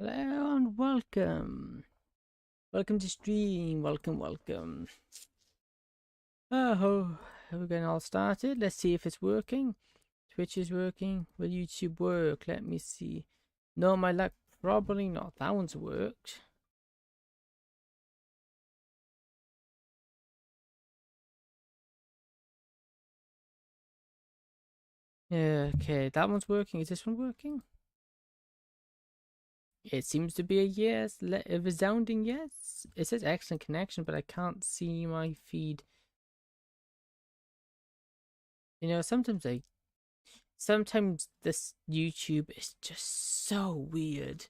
Hello and welcome. Welcome to stream. Welcome. Oh, we're getting all started. Let's see if it's working. Twitch is working. Will YouTube work? Let me see. No, my luck, probably not. That one's worked. Yeah, okay, that one's working. Is this one working? It seems to be a yes, a resounding yes. It says excellent connection, but I can't see my feed. You know, sometimes this YouTube is just so weird.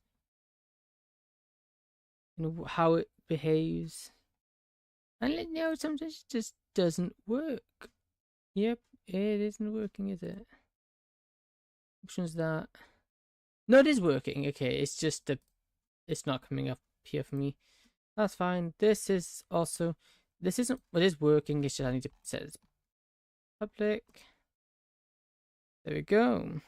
You know, how it behaves. And you know, sometimes it just doesn't work. Yep, it isn't working, is it? Options that. No, it is working. Okay, it's just it's not coming up here for me. That's fine. This is also, this isn't, it is working. It's just I need to set it public. There we go.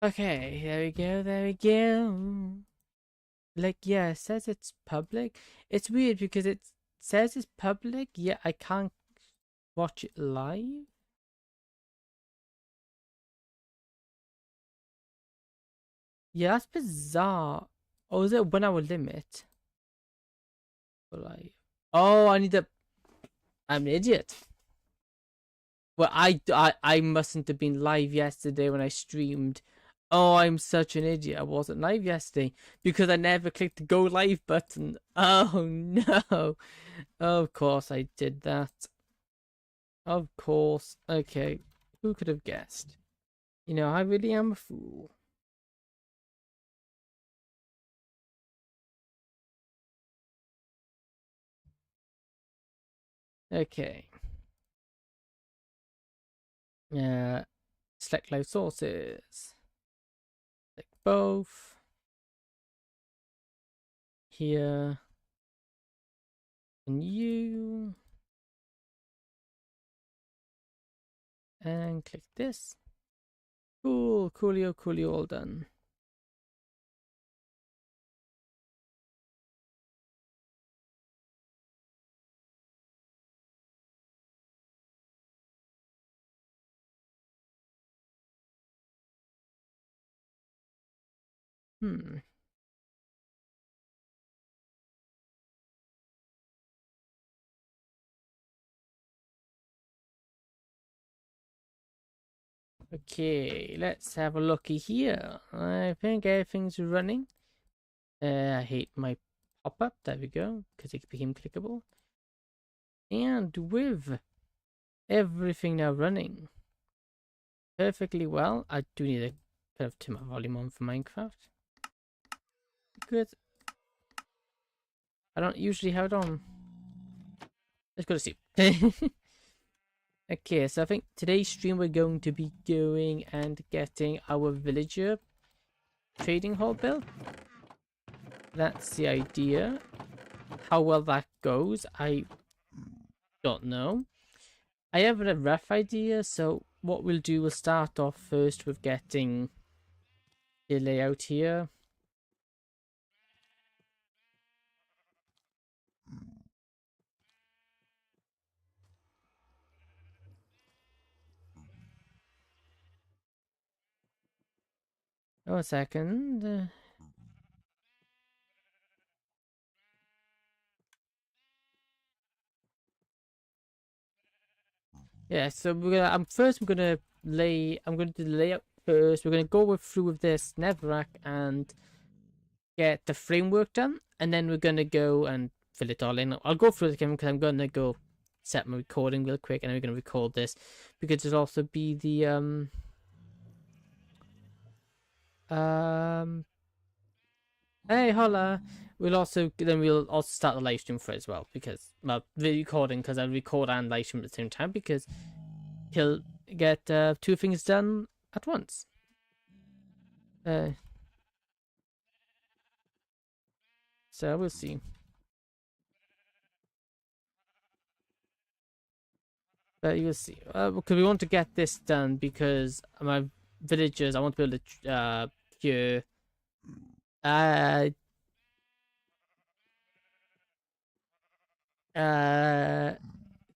Okay, there we go. Like, yeah, it says it's public. It's weird because it says it's public, yet I can't watch it live. Yeah, that's bizarre. Oh, is it a 1 hour limit? For live? Oh, I need to. I'm an idiot. Well, I mustn't have been live yesterday when I streamed. Oh, I'm such an idiot. I wasn't live yesterday because I never clicked the go live button. Oh no. Of course I did that. Of course. Okay. Who could have guessed? You know, I really am a fool. Okay. Select live sources. Select both. Here. And you. And click this. Cool, coolio, all done. Okay, let's have a looky here. I think everything's running. I hate my pop-up. There we go, because it became clickable. And with everything now running perfectly well, I do need to kind of turn my volume on for Minecraft. Because I don't usually have it on. Let's go to sleep. Okay, so I think today's stream we're going to be going and getting our villager trading hall built. That's the idea. How well that goes, I don't know. I have a rough idea, so what we'll do, we'll start off first with getting the layout here. Oh, a second. Yeah, so we're gonna. I'm gonna lay. I'm gonna do the layout first. We're gonna go through with this netherrack and get the framework done, and then we're gonna go and fill it all in. I'll go through the game because I'm gonna go set my recording real quick, and then we're gonna record this because there'll also be the Hey, holla! We'll also start the live stream for it as well because well, the recording because I'll record and live stream at the same time because he'll get two things done at once. So we'll see. But you'll see. Because we want to get this done because my villagers, I want to be able to cure.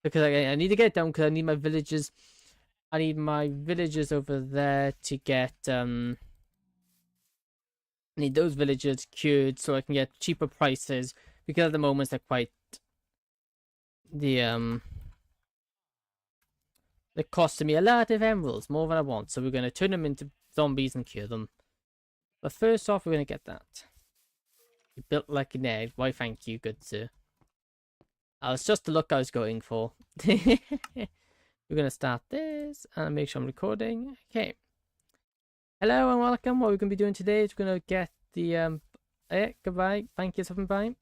Because I need to get it done because I need my villagers. I need my villagers over there to get I need those villagers cured so I can get cheaper prices because at the moment they're quite they're costing me a lot of emeralds, more than I want. So we're gonna turn them into zombies and cure them. But first off, we're gonna get that. You built like an egg. Why, thank you, good sir. That was just the look I was going for. We're gonna start this and make sure I'm recording. Okay. Hello and welcome. What we're gonna be doing today is we're gonna get the goodbye. Thank you, stopping by.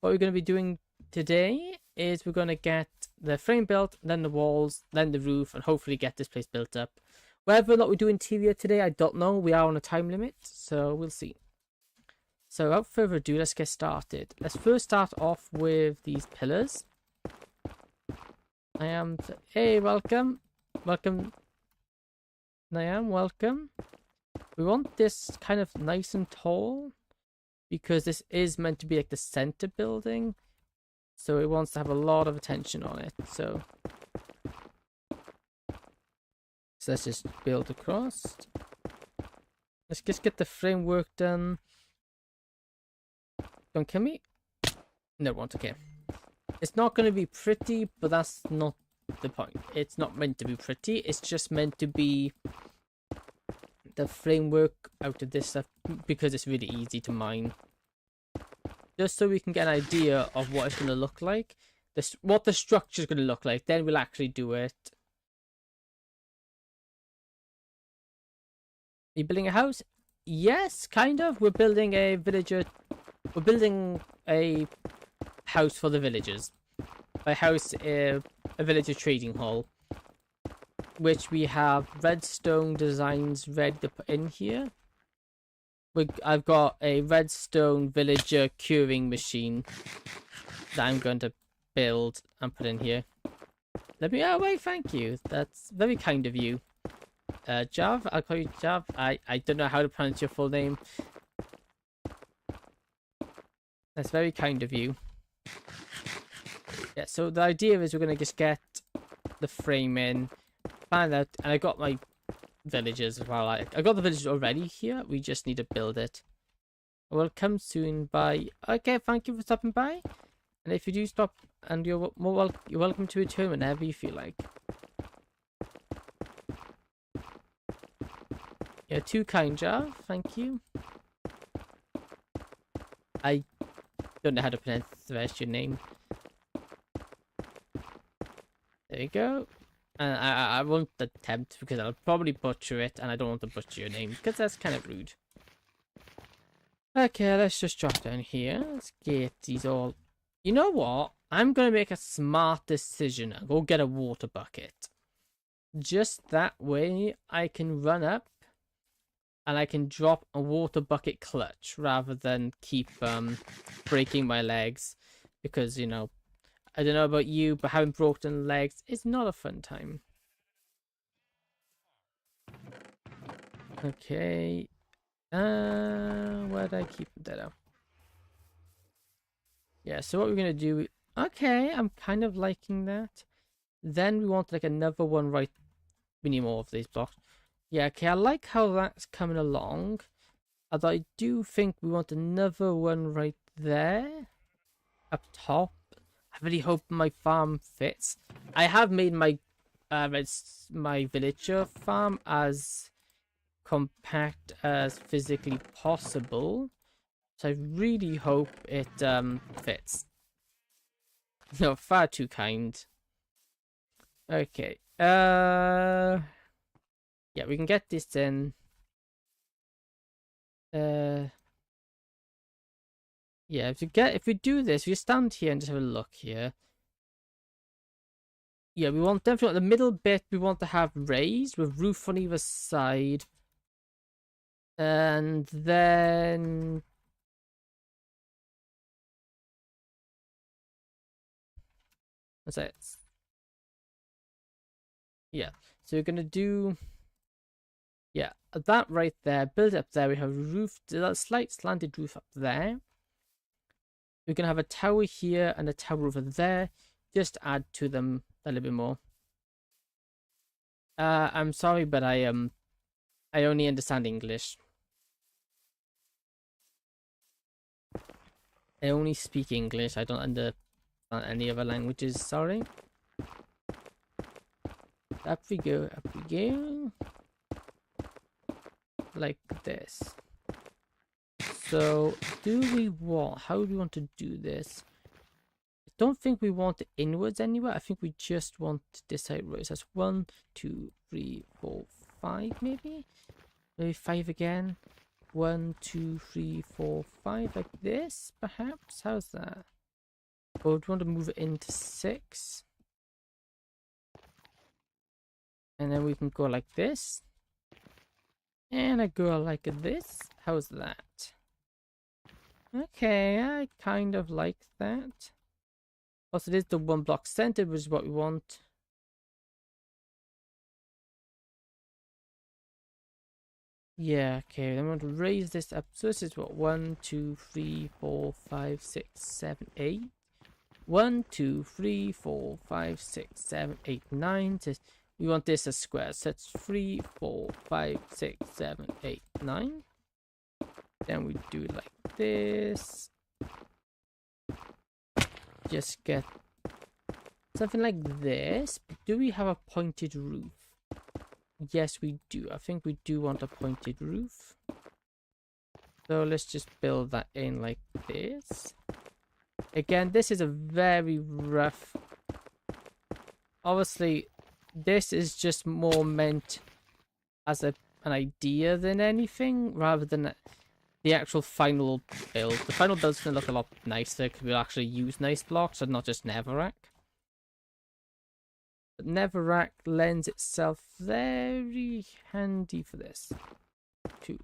What we're gonna be doing today is we're gonna get the frame built, then the walls, then the roof, and hopefully get this place built up. Whether or not we do interior today, I don't know. We are on a time limit, so we'll see. So without further ado, let's get started. Let's first start off with these pillars. Hey, welcome. Welcome. Welcome. We want this kind of nice and tall because this is meant to be like the center building. So it wants to have a lot of attention on it. So let's just build across. Let's just get the framework done. Don't kill me. No, it won't. Okay. It's not going to be pretty, but that's not the point. It's not meant to be pretty. It's just meant to be the framework out of this stuff because it's really easy to mine. Just so we can get an idea of what it's going to look like. What the structure is going to look like. Then we'll actually do it. Are you building a house? Yes, kind of. We're building a villager. We're building a house for the villagers. By house, a villager trading hall, which we have redstone designs ready to put in here. I've got a redstone villager curing machine that I'm going to build and put in here. Let me away, thank you. That's very kind of you. Jav, I'll call you Jav. I don't know how to pronounce your full name. That's very kind of you. Yeah, so the idea is we're going to just get the frame in, find out, and I got my villagers as well. I got the villagers already here, we just need to build it. I will come soon by. Okay, thank you for stopping by. And if you do stop, and you're welcome to return whenever you feel like. You're too kind, Jav, thank you. I don't know how to pronounce the rest of your name. There you go. And I won't attempt because I'll probably butcher it, and I don't want to butcher your name because that's kind of rude. Okay, let's just drop down here. Let's get these all. You know what? I'm gonna make a smart decision and go get a water bucket. Just that way, I can run up and I can drop a water bucket clutch rather than keep breaking my legs because you know. I don't know about you, but having broken legs is not a fun time. Okay. Where did I keep that up? Yeah, so what we're gonna do. Okay, I'm kind of liking that. Then we want like another one right. We need more of these blocks. Yeah, okay, I like how that's coming along. Although I do think we want another one right there. Up top. I really hope my farm fits. I have made my my villager farm as compact as physically possible. So I really hope it fits. No, far too kind. Okay. Yeah, we can get this in. Yeah, if we do this, we stand here and just have a look here. Yeah, we want definitely the middle bit. We want to have raised with roof on either side, and then What's that? Yeah. So we're gonna do, yeah, that right there. Build it up there. We have a roof, a slight slanted roof up there. We're gonna have a tower here and a tower over there. Just add to them a little bit more. I'm sorry, but I only understand English. I only speak English. I don't understand any other languages. Sorry. Up we go. Up we go. Like this. So, do we want? How do we want to do this? I don't think we want it inwards anywhere. I think we just want this sideways. That's 1, 2, 3, 4, 5, maybe. Maybe 5 again. 1, 2, 3, 4, 5, like this, perhaps. How's that? Or do we want to move it into 6? And then we can go like this. And I go like this. How's that? Okay, I kind of like that. Also, it is the 1 block centered, which is what we want. Yeah, okay, then we want to raise this up. So this is what, 1, 2, 3, 4, 5, 6, 7, 8. 1, 2, 3, 4, 5, 6, 7, 8, 9. So we want this as squares. So it's 3, 4, 5, 6, 7, 8, 9. Then we do it like this. Just get something like this. But do we have a pointed roof? Yes, we do. I think we do want a pointed roof. So let's just build that in like this. Again, this is a very rough. Obviously, this is just more meant as an idea than anything, rather than the actual final build. The final build's going to look a lot nicer because we'll actually use nice blocks and not just Netherrack. But Netherrack lends itself very handy for this. 2,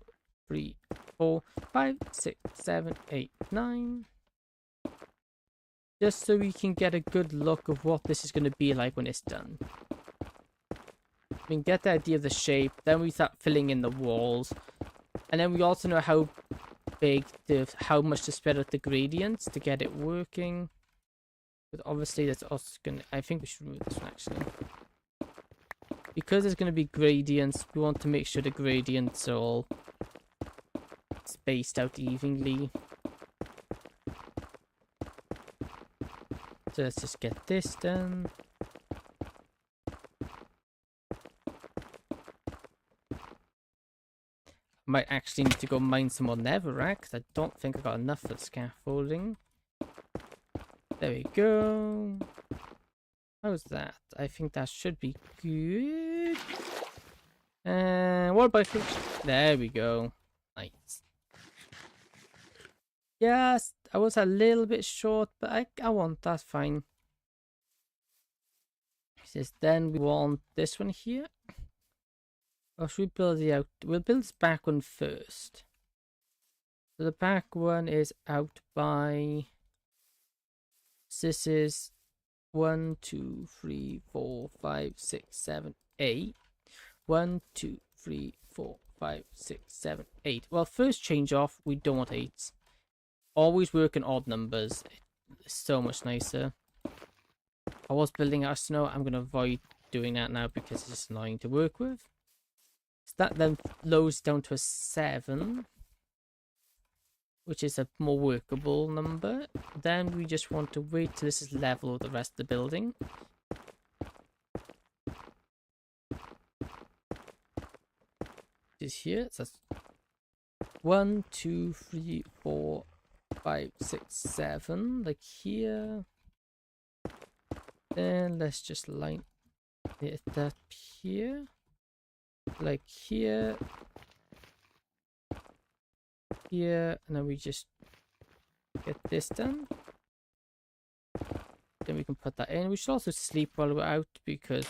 3, 4, 5, 6, 7, 8, 9. Just so we can get a good look of what this is going to be like when it's done. We can get the idea of the shape, then we start filling in the walls. And then we also know how big, how much to spread out the gradients to get it working. But obviously that's also gonna, I think we should remove this one actually. Because there's gonna be gradients, we want to make sure the gradients are all spaced out evenly. So let's just get this done. Might actually need to go mine some more Netherrack, because I don't think I got enough for the scaffolding. There we go. How's that? I think that should be good. And what about... There we go. Nice. Yes, I was a little bit short, but I want that, fine. Then we want this one here. Or should we build it out? We'll build this back one first. So the back one is out by... This is 1, 2, 3, 4, 5, 6, 7, 8. 1, 2, 3, 4, 5, 6, 7, 8. Well, first change off, we don't want 8s. Always work in odd numbers. It's so much nicer. I was building out of snow. I'm going to avoid doing that now because it's just annoying to work with. So that then lowers down to a 7. Which is a more workable number. Then we just want to wait till this is level with the rest of the building. This here, so that's 1, 2, 3, 4, 5, 6, 7, like here. Then let's just line it up here, like here. Here, and then we just get this done. Then we can put that in. We should also sleep while we're out because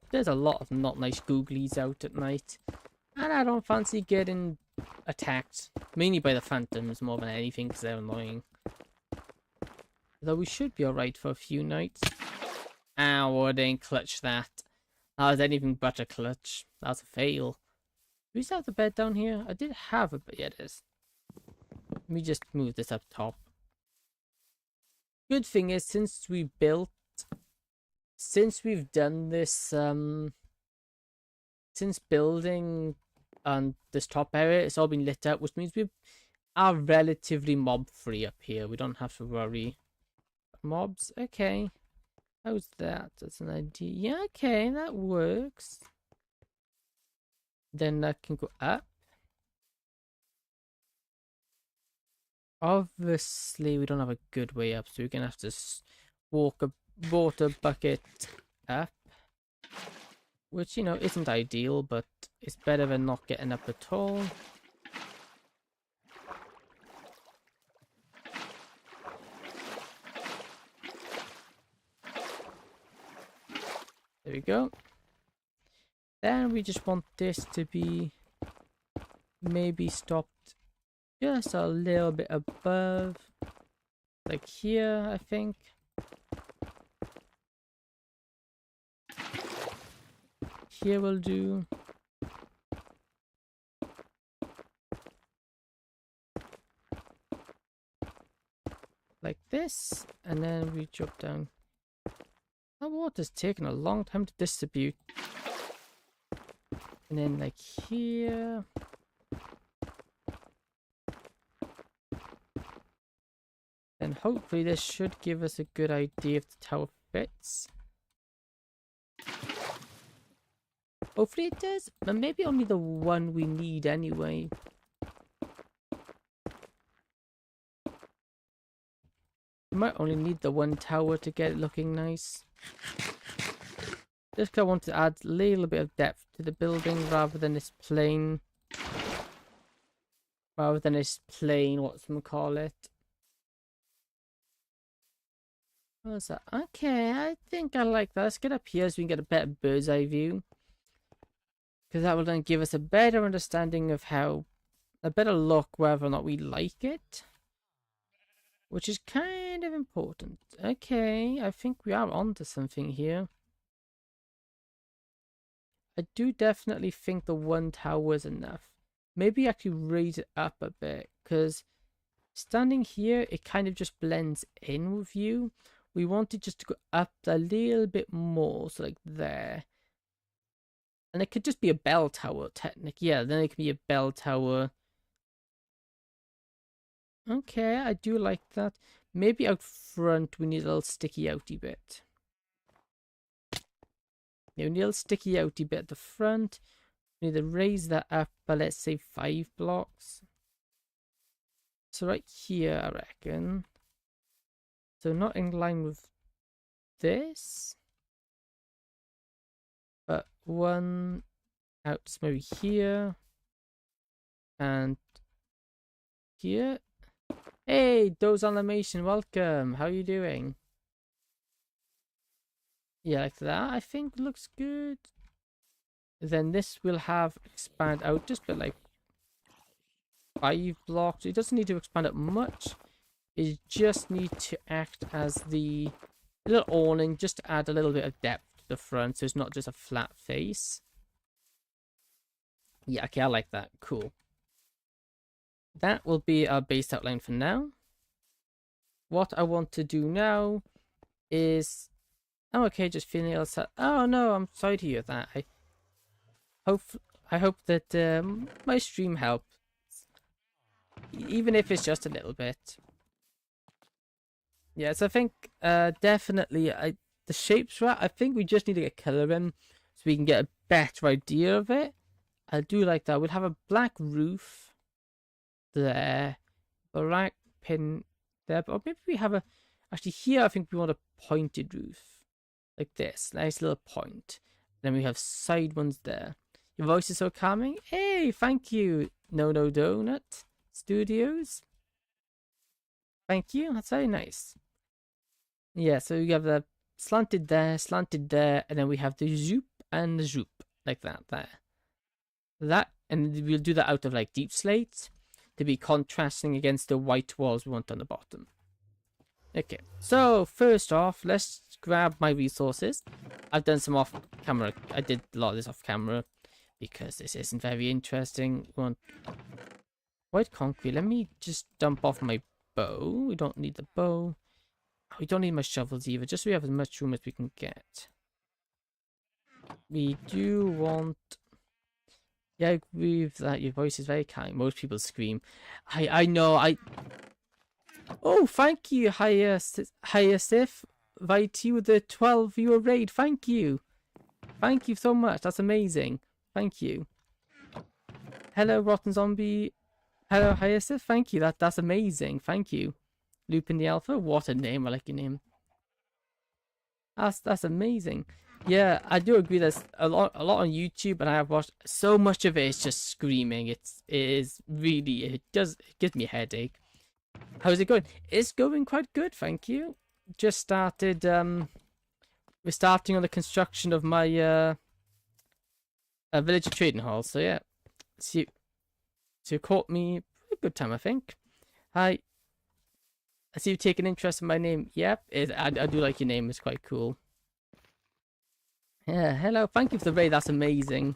there's a lot of not nice googlies out at night, and I don't fancy getting attacked, mainly by the phantoms more than anything because they're annoying. Though we should be alright for a few nights. Ow, I didn't clutch that. That was anything but a clutch. That was a fail. Do we still have the bed down here? I did have a bed. Yeah, it is. Let me just move this up top. Good thing is, since we've done this, since building on this top area, it's all been lit up, which means we are relatively mob free up here. We don't have to worry. Mobs, okay. How's that? That's an idea. Yeah, okay, that works. Then that can go up. Obviously, we don't have a good way up, so we're gonna have to walk a water bucket up. Which, you know, isn't ideal, but it's better than not getting up at all. There we go. Then we just want this to be maybe stopped just a little bit above. Like here, I think. Here will do. Like this. And then we drop down. That water's taking a long time to distribute. And then like here. Then hopefully this should give us a good idea if the tower fits. Hopefully it does, but maybe only the one we need anyway. We might only need the one tower to get it looking nice. Just 'cause I want to add a little bit of depth to the building rather than this plain. Whatchamacallit. What's that? Okay, I think I like that. Let's get up here so we can get a better bird's eye view. Because that will then give us a better understanding of a better look whether or not we like it. Which is kind of important. Okay, I think we are onto something here. I do definitely think the one tower is enough. Maybe actually raise it up a bit. Because standing here, it kind of just blends in with you. We want it just to go up a little bit more. So like there. And it could just be a bell tower, technically. Yeah, then it could be a bell tower. Okay, I do like that. Maybe out front we need a little sticky outy bit. Yeah, we need a little sticky outy bit at the front. We need to raise that up by, let's say, 5 blocks. So right here, I reckon. So not in line with this. But one out maybe here. And here. Hey, Doze Animation, welcome. How are you doing? Yeah, like that, I think looks good. Then this will have expand out just by like 5 blocks. It doesn't need to expand out much. It just need to act as the little awning just to add a little bit of depth to the front so it's not just a flat face. Yeah, okay, I like that. Cool. That will be our base outline for now. What I want to do now is... I'm okay just feeling outside. Oh no, I'm sorry to hear that. I hope that my stream helps. Even if it's just a little bit. Yes, I think definitely the shapes right. I think we just need to get colour in so we can get a better idea of it. I do like that. We'll have a black roof there, black pin there, or maybe we have a. Actually, here I think we want a pointed roof, like this, nice little point. Then we have side ones there. Your voice is so calming. Hey, thank you, No Donut Studios. Thank you. That's very nice. Yeah, so you have the slanted there, and then we have the zoop and the zoop, like that there. That, and we'll do that out of like deep slate to be contrasting against the white walls we want on the bottom. Okay, so first off, let's grab my resources. I've done some off camera. I did a lot of this off camera because this isn't very interesting. We want white concrete. Let me just dump off my bow. We don't need the bow. We don't need my shovels either, just so we have as much room as we can get. We do want... Yeah, I agree with that. Your voice is very kind. Most people scream. I know, Oh, thank you, Hyasif. Vituber with the 12-viewer raid. Thank you. Thank you so much. That's amazing. Thank you. Hello, Rotten Zombie. Hello, Hyasif. Thank you. That's amazing. Thank you. Lupin the Alpha. What a name. I like your name. That's amazing. Yeah, I do agree. There's a lot on YouTube, and I have watched so much of it. It's just screaming. It gives me a headache. How's it going? It's going quite good, thank you. Just started. We're starting on the construction of my village trading hall. So yeah, so you caught me a good time, I think. Hi. I see you've taken interest in my name. Yep, I do like your name. It's quite cool. Yeah, hello. Thank you for the raid. That's amazing.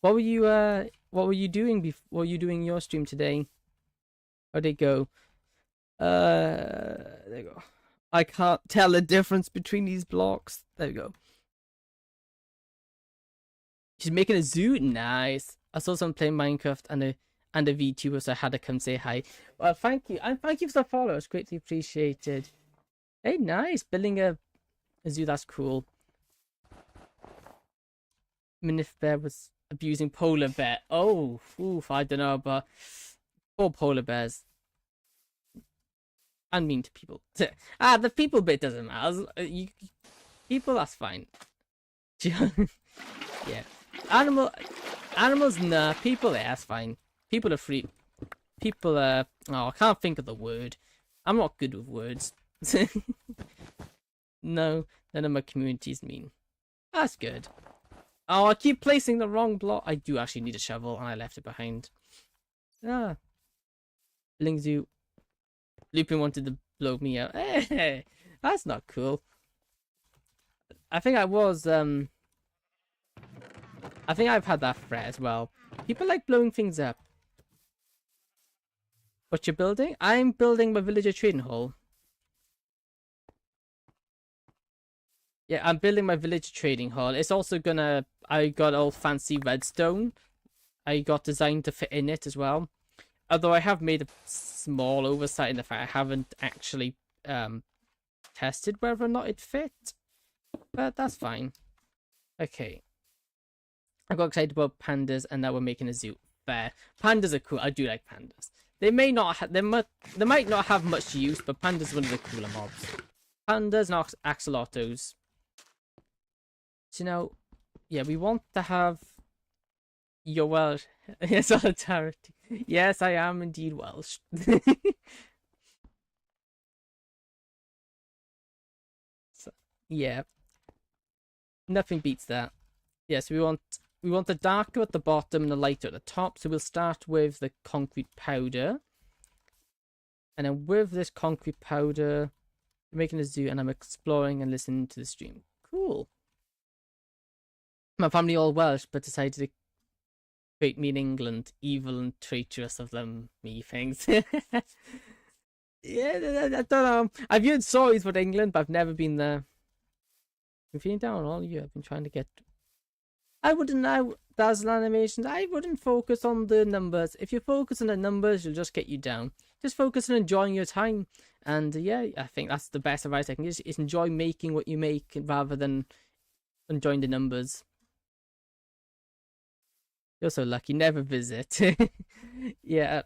What were you doing what were you doing in your stream today? How'd it go? There you go. I can't tell the difference between these blocks. There we go. She's making a zoo. Nice. I saw someone playing Minecraft and a VTuber, so I had to come say hi. Well, thank you. And thank you for the follow. It's greatly appreciated. Hey, nice. Building a zoo. That's cool. Minif Bear was abusing Polar Bear. Oh, oof, I don't know, but poor Polar Bears. And mean to people. The people bit doesn't matter. People, that's fine. Yeah. Animals, nah. People, that's fine. People are free. People oh, I can't think of the word. I'm not good with words. No, none of my communities mean. That's good. Oh, I keep placing the wrong block. I do actually need a shovel, and I left it behind. Lingzu. Lupin wanted to blow me out. Hey, that's not cool. I think I've had that threat as well. People like blowing things up. What you're building? I'm building my villager trading hall. Yeah, I'm building my village trading hall. It's also gonna... I got all fancy redstone. I got designed to fit in it as well. Although I have made a small oversight in the fact I haven't actually tested whether or not it fit. But that's fine. Okay. I got excited about pandas, and now we're making a zoo. Fair. Pandas are cool. I do like pandas. They may not they might not have much use, but pandas are one of the cooler mobs. Pandas and axolotls. So now, yeah, we want to have your Welsh solidarity. Yes, I am indeed Welsh. So, yeah, nothing beats that. Yes, we want the darker at the bottom and the lighter at the top. So we'll start with the concrete powder, and then with this concrete powder, we're making a zoo, and I'm exploring and listening to the stream. Cool. My family all Welsh, but decided to create me in England. Evil and traitorous of them, me things. Yeah, I don't know. I've heard stories about England, but I've never been there. I'm feeling down all year. I've been trying to get... I wouldn't know dazzle animations. I wouldn't focus on the numbers. If you focus on the numbers, you'll just get you down. Just focus on enjoying your time. And yeah, I think that's the best advice I can give. Is enjoy making what you make rather than enjoying the numbers. You're so lucky. Never visit. Yeah,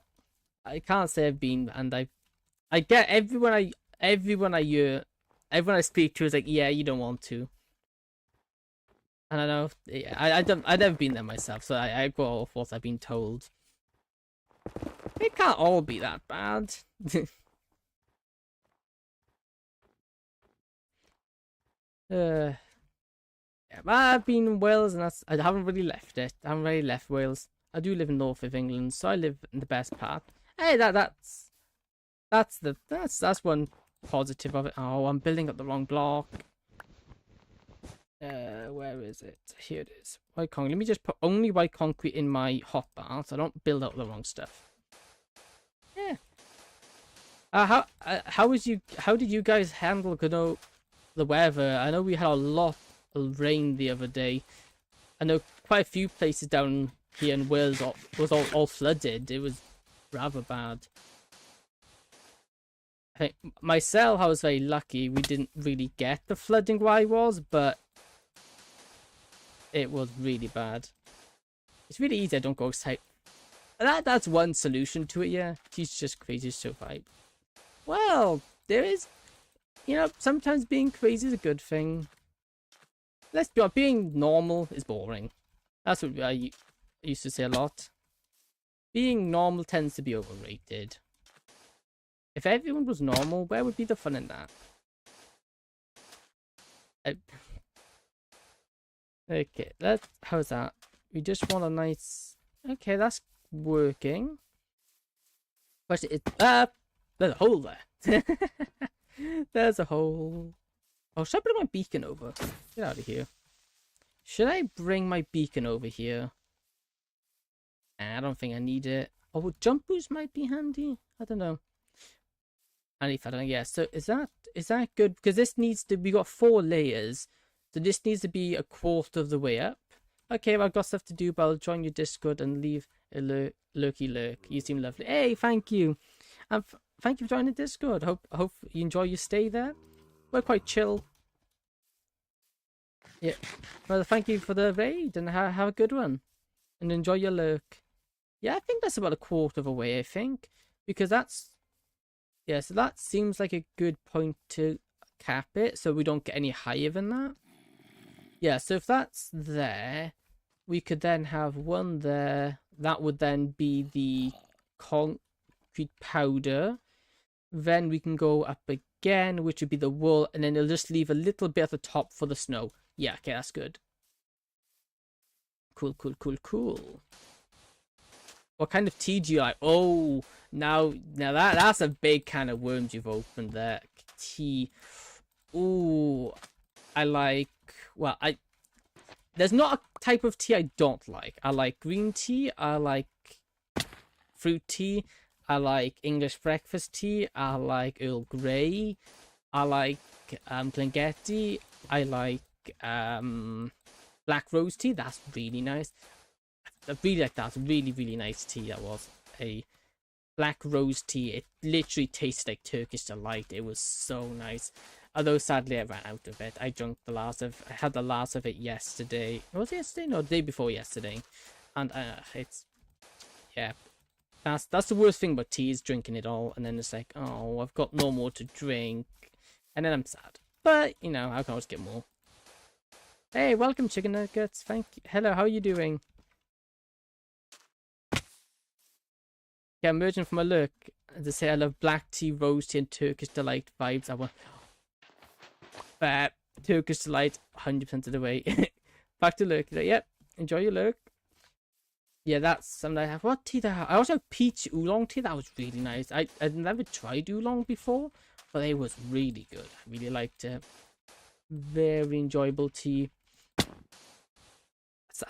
I can't say I've been, and I get everyone I speak to is like, yeah, you don't want to. And I know, yeah, I've never been there myself, so I go off what I've been told. It can't all be that bad. Yeah, but I've been in Wales, and I haven't really left it. I haven't really left Wales. I do live in north of England, so I live in the best part. Hey, that's one positive of it. Oh, I'm building up the wrong block. Where is it? Here it is. White concrete. Let me just put only white concrete in my hotbar so I don't build up the wrong stuff. Yeah. How did you guys handle the weather? I know we had a lot of rain the other day. I know quite a few places down here in Wales was all flooded. It was rather bad. I think myself, I was very lucky. We didn't really get the flooding where I was, but it was really bad. It's really easy. I don't go outside. That's one solution to it. Yeah, she's just crazy to survive. Well, there is, sometimes being crazy is a good thing. Let's be honest, being normal is boring. That's what I used to say a lot. Being normal tends to be overrated. If everyone was normal, where would be the fun in that? Okay, how's that? We just want a nice... Okay, that's working. But there's a hole there. There's a hole. Oh, should I bring my beacon over? Get out of here. Should I bring my beacon over here? I don't think I need it. Oh, jump boost might be handy. I don't know. And if I don't know, yeah. So is that good? Because this needs to. We got 4 layers, so this needs to be a quarter of the way up. Okay, well, I've got stuff to do, but I'll join your Discord and leave a lurky lurk. You seem lovely. Hey, thank you. Thank you for joining Discord. Hope you enjoy your stay there. We're quite chill. Yeah. Well, thank you for the raid and have a good one. And enjoy your lurk. Yeah, I think that's about a quarter of a way, I think. Because that's... Yeah, so that seems like a good point to cap it. So we don't get any higher than that. Yeah, so if that's there, we could then have one there. That would then be the concrete powder. Then we can go up again, which would be the wool. And then it'll just leave a little bit at the top for the snow. Yeah, okay, that's good. Cool, cool, cool, cool. What kind of tea do you like? Oh, now that's a big can of worms you've opened there. Tea. Ooh, I like... Well, there's not a type of tea I don't like. I like green tea. I like fruit tea. I like English breakfast tea. I like Earl Grey. I like Glengettie. I like black rose tea. That's really nice. I really like that. It's really, really nice tea. That was a black rose tea. It literally tastes like Turkish delight. It was so nice. Although sadly I ran out of it. I had the last of it yesterday. Was it yesterday? No, the day before yesterday. And it's... Yeah. That's the worst thing about tea, is drinking it all. And then it's like, oh, I've got no more to drink. And then I'm sad. But, I can always get more. Hey, welcome, Chicken Nuggets. Thank you. Hello, how are you doing? Yeah, emerging from a lurk. To say I love black tea, rose tea, and Turkish delight vibes. I want... Turkish delight 100% of the way. Back to lurk. Yep, enjoy your lurk. Yeah, that's something I have. What tea do I have? I also have peach oolong tea. That was really nice. I'd never tried oolong before, but it was really good. I really liked it. Very enjoyable tea.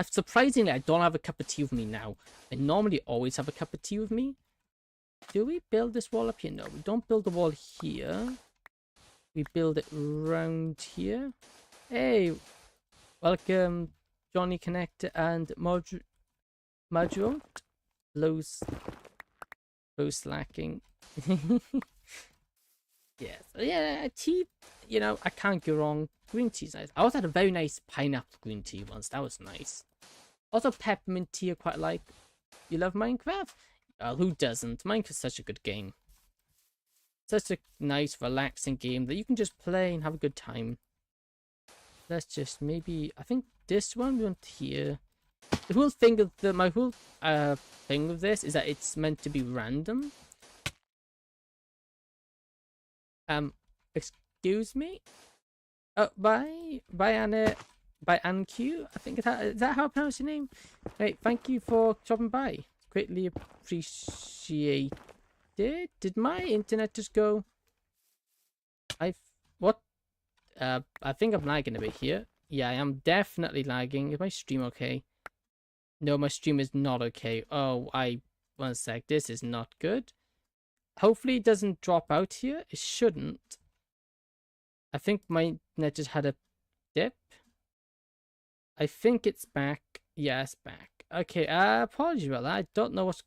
Surprisingly, I don't have a cup of tea with me now. I normally always have a cup of tea with me. Do we build this wall up here? No, we don't build the wall here. We build it around here. Hey, welcome, Johnny Connect and Madro. Lows slacking. Yes, yeah, tea. I can't go wrong. Green tea's nice. I also had a very nice pineapple green tea once. That was nice. Also, peppermint tea I quite like. You love Minecraft? Who doesn't? Minecraft's such a good game. Such a nice, relaxing game that you can just play and have a good time. Let's just maybe... I think this one we want here. The whole thing of my whole thing with this is that it's meant to be random. Excuse me? Oh, by Anne Q, I think is that how I pronounce your name? Hey, thank you for dropping by. Greatly appreciated. Did my internet just go? What? I think I'm lagging a bit here. Yeah, I am definitely lagging. Is my stream okay? No, my stream is not okay. Oh, one sec. This is not good. Hopefully it doesn't drop out here. It shouldn't. I think my net just had a dip. I think it's back. Yeah, it's back. Okay, apologies about that. I don't know what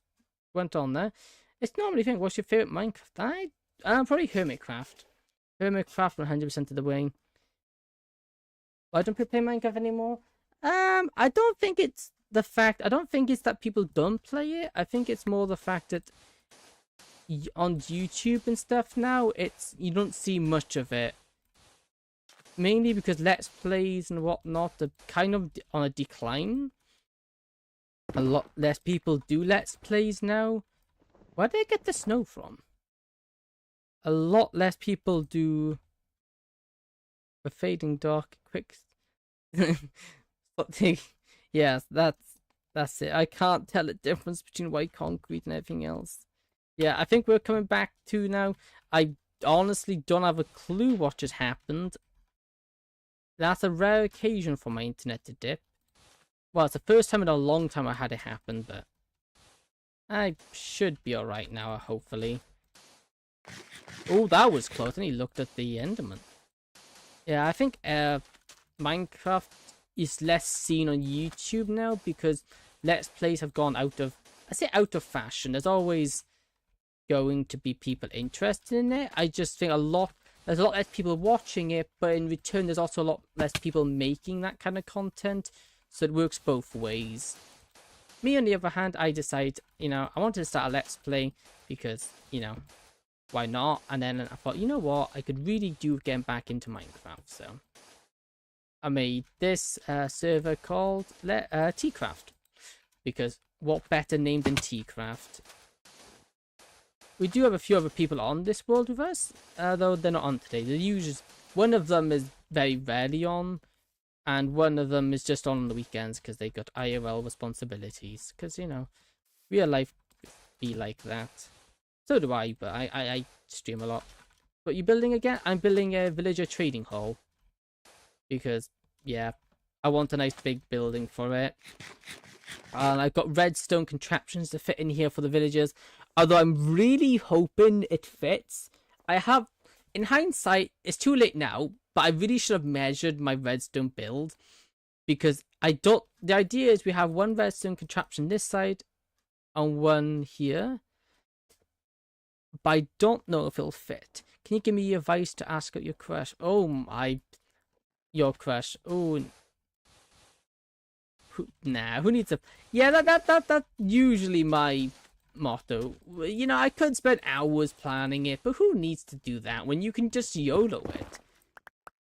went on there. It's normally think, what's your favorite Minecraft? Probably Hermitcraft. Hermitcraft 100% of the way. Why don't people play Minecraft anymore? I don't think it's the fact. I don't think it's that people don't play it. I think it's more the fact that on YouTube and stuff now, you don't see much of it. Mainly because Let's Plays and whatnot are kind of on a decline. A lot less people do Let's Plays now. Where did I get the snow from? A lot less people do the fading dark quick. Yes, that's it. I can't tell the difference between white concrete and everything else. Yeah, I think we're coming back to now. I honestly don't have a clue what just happened. That's a rare occasion for my internet to dip. Well, it's the first time in a long time I had it happen, but I should be alright now, hopefully. Oh, that was close. And he looked at the Enderman. Yeah, I think Minecraft is less seen on YouTube now because Let's Plays have gone out of fashion. There's always going to be people interested in it. I just think there's a lot less people watching it, but in return there's also a lot less people making that kind of content, so it works both ways. Me on the other hand, I decide, I wanted to start a Let's Play because, why not? And then I thought, you know what, I could really do getting back into Minecraft, so I made this server called TeaCraft, because what better name than TeaCraft? We do have a few other people on this world with us, though they're not on today. One of them is very rarely on, and one of them is just on the weekends because they got IRL responsibilities. Because, real life be like that. So do I, but I stream a lot. What are you building again? I'm building a villager trading hall. Because, yeah, I want a nice big building for it. And I've got redstone contraptions to fit in here for the villagers. Although I'm really hoping it fits. In hindsight, it's too late now, but I really should have measured my redstone build. Because the idea is we have one redstone contraption this side and one here. But I don't know if it'll fit. Can you give me your advice to ask out your crush? Oh, your crush. Oh, who needs a... Yeah, that's usually my motto. I could spend hours planning it, but who needs to do that when you can just YOLO it?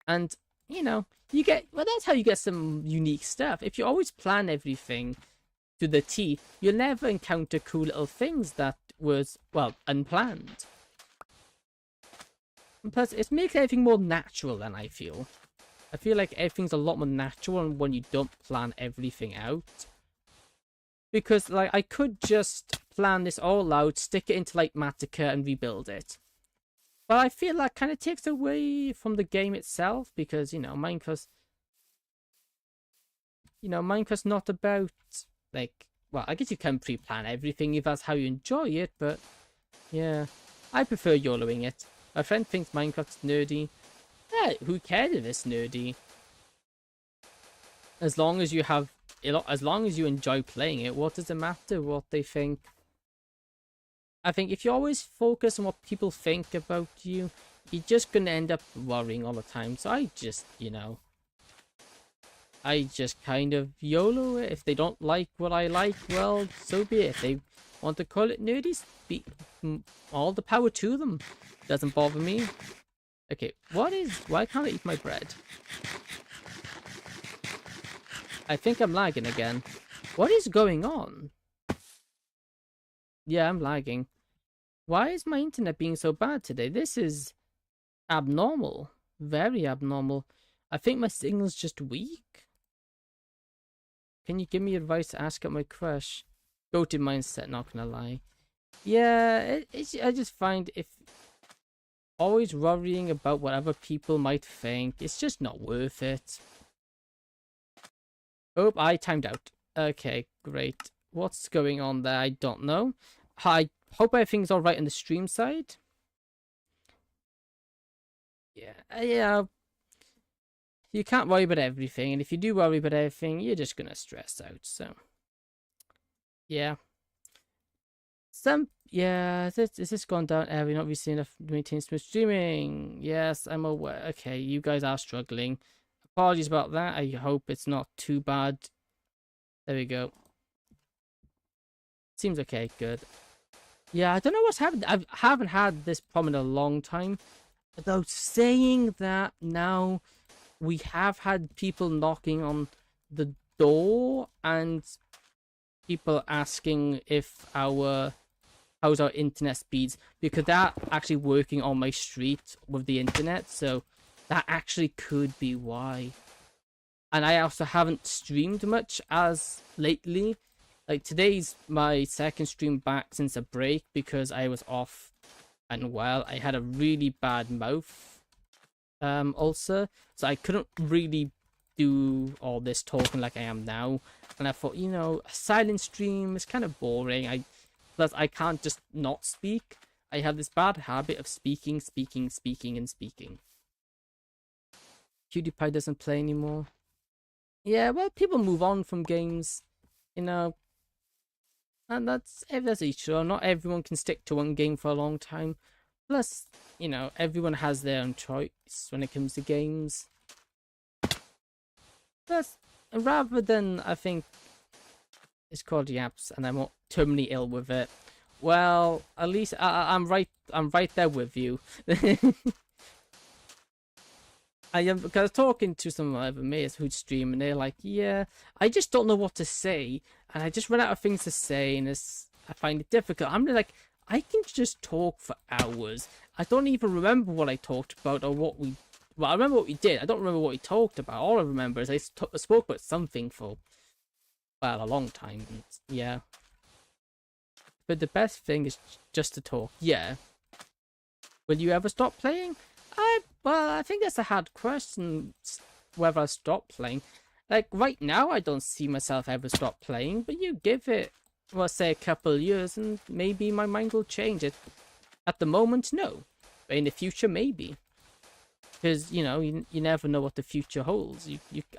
And, that's how you get some unique stuff. If you always plan everything to the T, you'll never encounter cool little things that was, well, unplanned. And plus, it makes everything more natural than I feel. I feel like everything's a lot more natural when you don't plan everything out. Because, I could just plan this all out, stick it into, Matica and rebuild it. But I feel that kind of takes away from the game itself, because, Minecraft's not about, well, I guess you can pre-plan everything if that's how you enjoy it, but, yeah, I prefer YOLOing it. My friend thinks Minecraft's nerdy. Yeah, who cares if it's nerdy? As long as you enjoy playing it, what does it matter what they think? I think if you always focus on what people think about you, you're just gonna end up worrying all the time. So I just kind of YOLO it. If they don't like what I like, well, so be it. If they want to call it nerdy, all the power to them. Doesn't bother me. Okay, why can't I eat my bread? I think I'm lagging again. What is going on? Yeah, I'm lagging. Why is my internet being so bad today? This is abnormal. Very abnormal. I think my signal's just weak. Can you give me advice to ask out my crush? Go-to mindset, not gonna lie. Yeah, I just find if Always worrying about what other people might think. It's just not worth it. Oh, I timed out. Okay, great. What's going on there? I don't know. I hope everything's alright on the stream side. Yeah, you can't worry about everything, and if you do worry about everything, you're just gonna stress out, so. Yeah. Is this gone down? Have we not recently enough to maintain smooth streaming? Yes, I'm aware. Okay, you guys are struggling. Apologies about that. I hope it's not too bad. There we go. Seems okay, good. Yeah, I don't know what's happened. I haven't had this problem in a long time. Though saying that now, we have had people knocking on the door and people asking if how's our internet speeds, because they're actually working on my street with the internet, so that actually could be why. And I also haven't streamed much as lately. Like today's my second stream back since a break because I was off and well. I had a really bad mouth ulcer, so I couldn't really do all this talking like I am now. And I thought, a silent stream is kind of boring. Plus I can't just not speak. I have this bad habit of speaking, and speaking. PewDiePie doesn't play anymore. Yeah, well, people move on from games, and that's each other. Not everyone can stick to one game for a long time. Plus, everyone has their own choice when it comes to games. Plus, rather than, I think, it's called Yaps, and I'm terminally ill with it. Well, at least I'm right there with you. I am, because I was talking to some of my other mates who'd stream, and they're like, "Yeah, I just don't know what to say, and I just run out of things to say, and I find it difficult." I'm like, I can just talk for hours. I don't even remember what I talked about or what we. Well, I remember what we did. I don't remember what we talked about. All I remember is I spoke about something for, well, a long time. Yeah. But the best thing is just to talk. Yeah. Will you ever stop playing? Well, I think that's a hard question, whether I stop playing. Like, right now, I don't see myself ever stop playing, but you give it, well, say a couple of years, and maybe my mind will change it. At the moment, no. But in the future, maybe. Because, you never know what the future holds.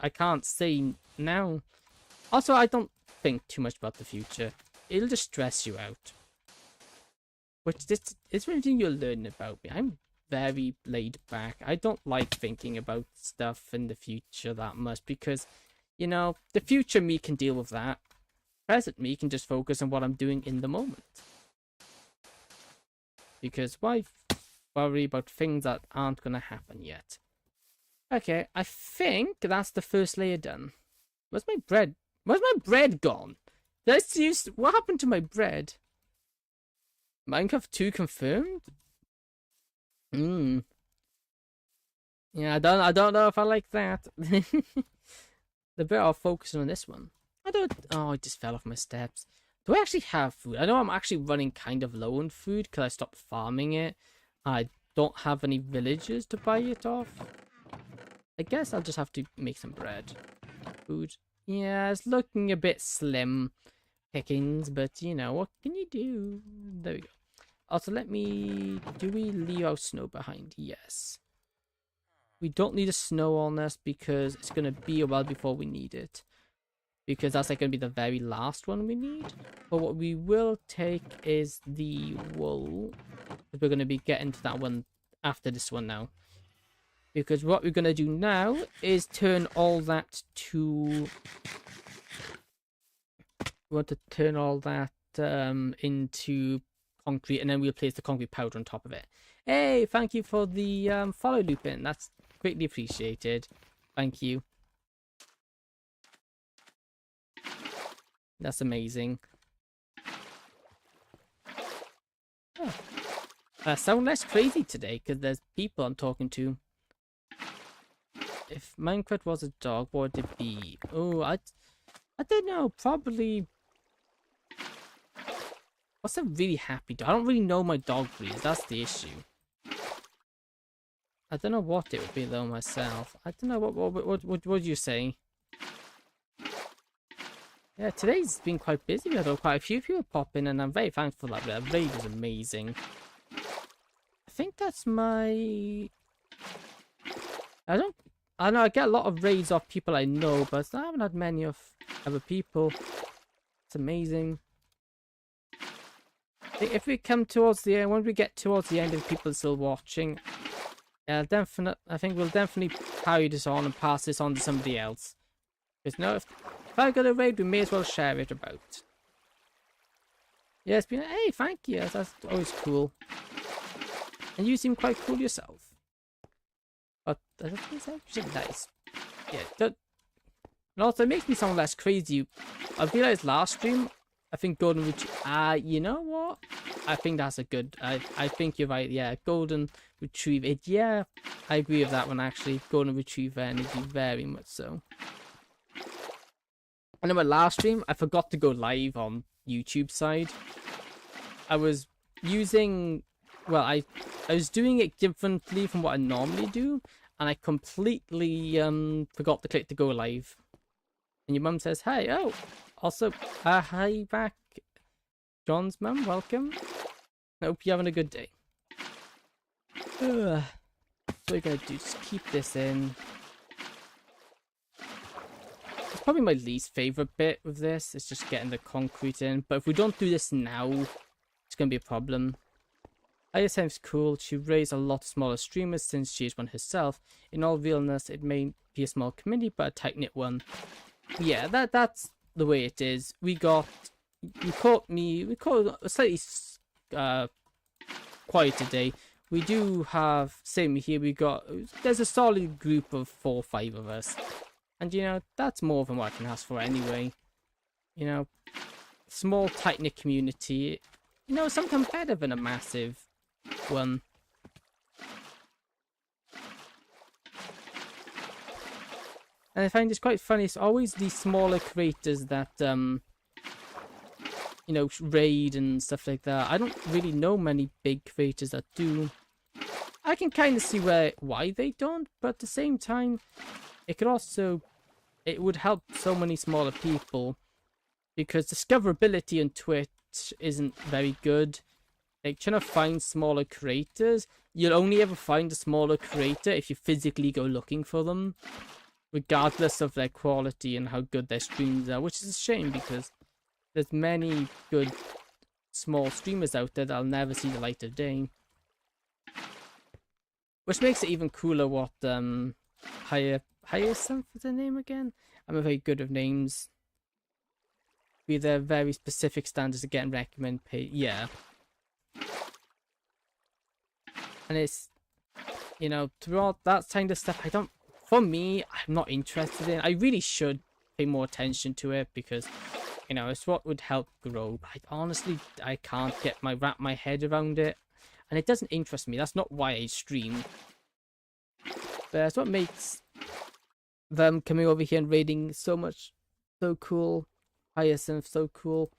I can't say now. Also, I don't think too much about the future. It'll just stress you out. Which, it's one thing you'll learn about me. I'm very laid back. I don't like thinking about stuff in the future that much because, the future me can deal with that. Present me can just focus on what I'm doing in the moment. Because why worry about things that aren't gonna happen yet? Okay, I think that's the first layer done. Where's my bread? Where's my bread gone? What happened to my bread? Minecraft 2 confirmed? Yeah, I don't know if I like that. They're better off focusing on this one. Oh, I just fell off my steps. Do I actually have food? I know I'm actually running kind of low on food because I stopped farming it. I don't have any villagers to buy it off. I guess I'll just have to make some bread. Food. Yeah, it's looking a bit slim pickings, but what can you do? There we go. Also, do we leave our snow behind? Yes. We don't need a snow on this because it's going to be a while before we need it. Because that's like going to be the very last one we need. But what we will take is the wool. We're going to be getting to that one after this one now. Because what we're going to do now is turn all that to... We want to turn all that into concrete, and then we'll place the concrete powder on top of it. Hey, thank you for the follow, Lupin. That's greatly appreciated. Thank you. That's amazing. Oh. I sound less crazy today because there's people I'm talking to. If Minecraft was a dog, what would it be? Oh, I don't know. Probably. What's a really happy dog? I don't really know my dog breeds. That's the issue. I don't know what it would be though myself. I don't know what would you say? Yeah, today's been quite busy. We had quite a few people pop in, and I'm very thankful that the raid was amazing. I think that's my. I don't. I know I get a lot of raids off people I know, but I haven't had many of other people. It's amazing. If we come towards the end, when we get towards the end and people are still watching, yeah, I think we'll definitely carry this on and pass this on to somebody else. Because no, if I got a raid, we may as well share it about. Yeah, it's been. Hey, thank you. That's always cool. And you seem quite cool yourself. But that's actually nice. Yeah, and also it makes me sound less crazy. I realized last stream, I think golden retriever. You know what? I think that's a good. I think you're right. Yeah, golden retriever. Yeah, I agree with that one actually. Golden retriever energy, very much so. I know my last stream, I forgot to go live on YouTube side. I was using. Well, I was doing it differently from what I normally do, and I completely forgot to click to go live. And your mum says, "Hey, oh, also, hi back, John's mum. Welcome. I hope you're having a good day." So we're gonna do just keep this in. It's probably my least favorite bit with this. It's just getting the concrete in. But if we don't do this now, it's gonna be a problem. ISM's cool. She raised a lot of smaller streamers since she is one herself. In all realness, it may be a small community, but a tight-knit one. Yeah, that's the way it is. We caught a slightly quieter day. We do have, same here, there's a solid group of 4 or 5 of us. And, you know, that's more than what I can ask for anyway. You know, small, tight-knit community, you know, sometimes better than a massive one. And I find it's quite funny. It's always these smaller creators that you know, raid and stuff like that. I don't really know many big creators that do. I can kind of see why they don't, but at the same time, it would help so many smaller people, because discoverability on Twitch isn't very good. Like, trying to find smaller creators, you'll only ever find a smaller creator if you physically go looking for them, regardless of their quality and how good their streams are, which is a shame because there's many good small streamers out there that'll never see the light of day. Which makes it even cooler what Hyacinth is their name again? I'm very good with names. Be there very specific standards of getting recommend pay. Yeah. And it's, you know, throughout that kind of stuff, for me, I'm not interested in. I really should pay more attention to it because, you know, it's what would help grow. But honestly, I can't wrap my head around it. And it doesn't interest me. That's not why I stream. But that's what makes them coming over here and raiding so cool. Hyacinth, so cool.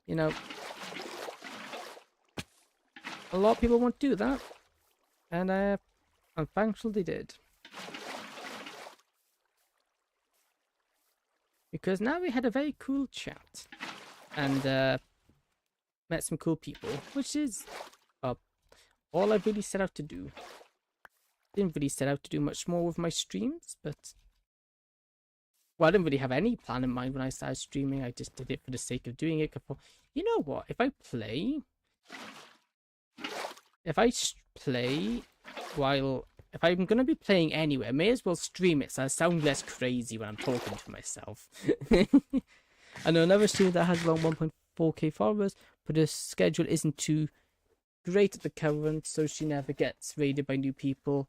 You know, a lot of people won't do that. And I'm thankful they did. Because now we had a very cool chat. And met some cool people. Which is all I really set out to do. Didn't really set out to do much more with my streams, but... Well, I didn't really have any plan in mind when I started streaming. I just did it for the sake of doing it. You know what? If I'm going to be playing anyway, I may as well stream it so I sound less crazy when I'm talking to myself. I know another streamer that has around 1.4k followers, but her schedule isn't too great at the current, so she never gets raided by new people.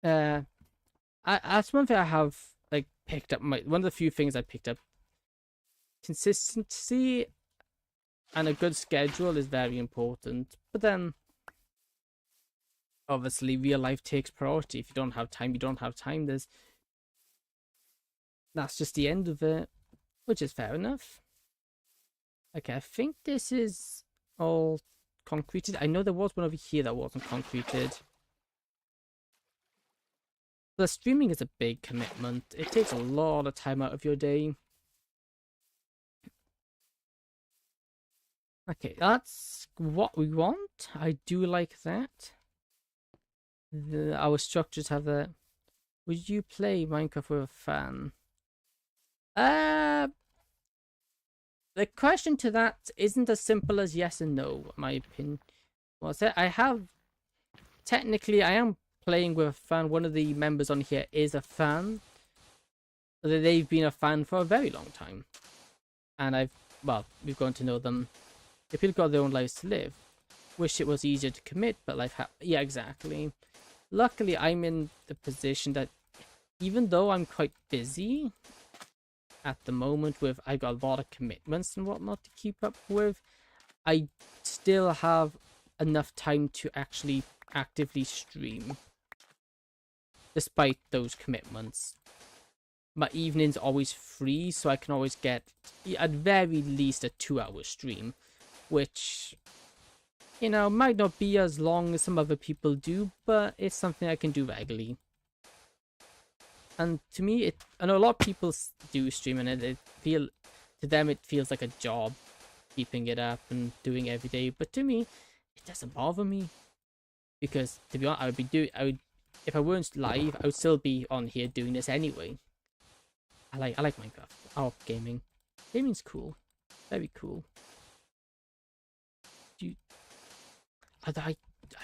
That's one thing I have picked up. One of the few things I picked up. Consistency and a good schedule is very important, but then obviously real life takes priority. If you don't have time, you don't have time. That's just the end of it, which is fair enough. Okay, I think this is all concreted. I know there was one over here that wasn't concreted. The streaming is a big commitment. It takes a lot of time out of your day. Okay, that's what we want. I do like that. Our structures have the... Would you play Minecraft with a fan? The question to that isn't as simple as yes and no, in my opinion. What's it? Technically, I am playing with a fan. One of the members on here is a fan. They've been a fan for a very long time. And we've gotten to know them. If people got their own lives to live. Wish it was easier to commit, but yeah, exactly. Luckily, I'm in the position that even though I'm quite busy at the moment with I've got a lot of commitments and whatnot to keep up with, I still have enough time to actually actively stream despite those commitments. My evening's always free, so I can always get at very least a 2-hour stream, which, you know, might not be as long as some other people do, but it's something I can do regularly. And to me, I know a lot of people do stream, and to them it feels like a job, keeping it up and doing every day. But to me, it doesn't bother me, because to be honest, if I weren't live, I would still be on here doing this anyway. I like Minecraft. Oh, gaming. Gaming's cool. Very cool. I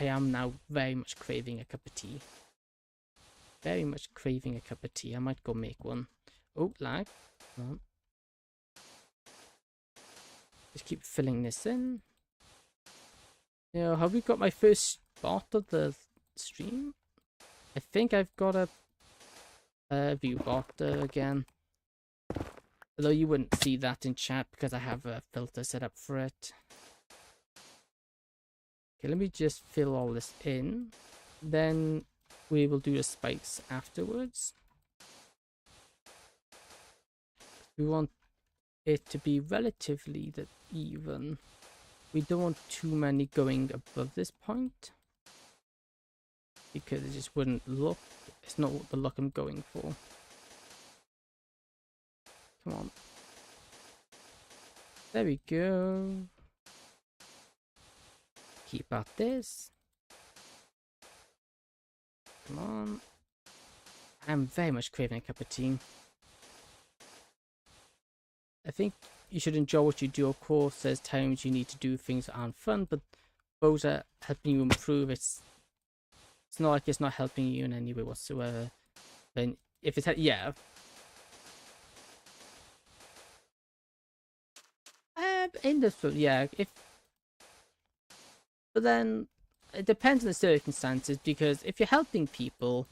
am now very much craving a cup of tea. Very much craving a cup of tea. I might go make one. Oh, lag. Come on. Just keep filling this in. You know, have we got my first spot of the stream? I think I've got a view bot again. Although you wouldn't see that in chat because I have a filter set up for it. Okay, let me just fill all this in. Then we will do the spikes afterwards. We want it to be relatively even. We don't want too many going above this point, because it just wouldn't look, it's not what the look I'm going for. Come on. There we go. Keep at this. Come on. I'm very much craving a cup of tea. I think you should enjoy what you do. Of course, there's times you need to do things that aren't fun, but those are helping you improve. It's not like it's not helping you in any way whatsoever. Then if it's yeah. In this one, yeah. But then it depends on the circumstances, because if you're helping people,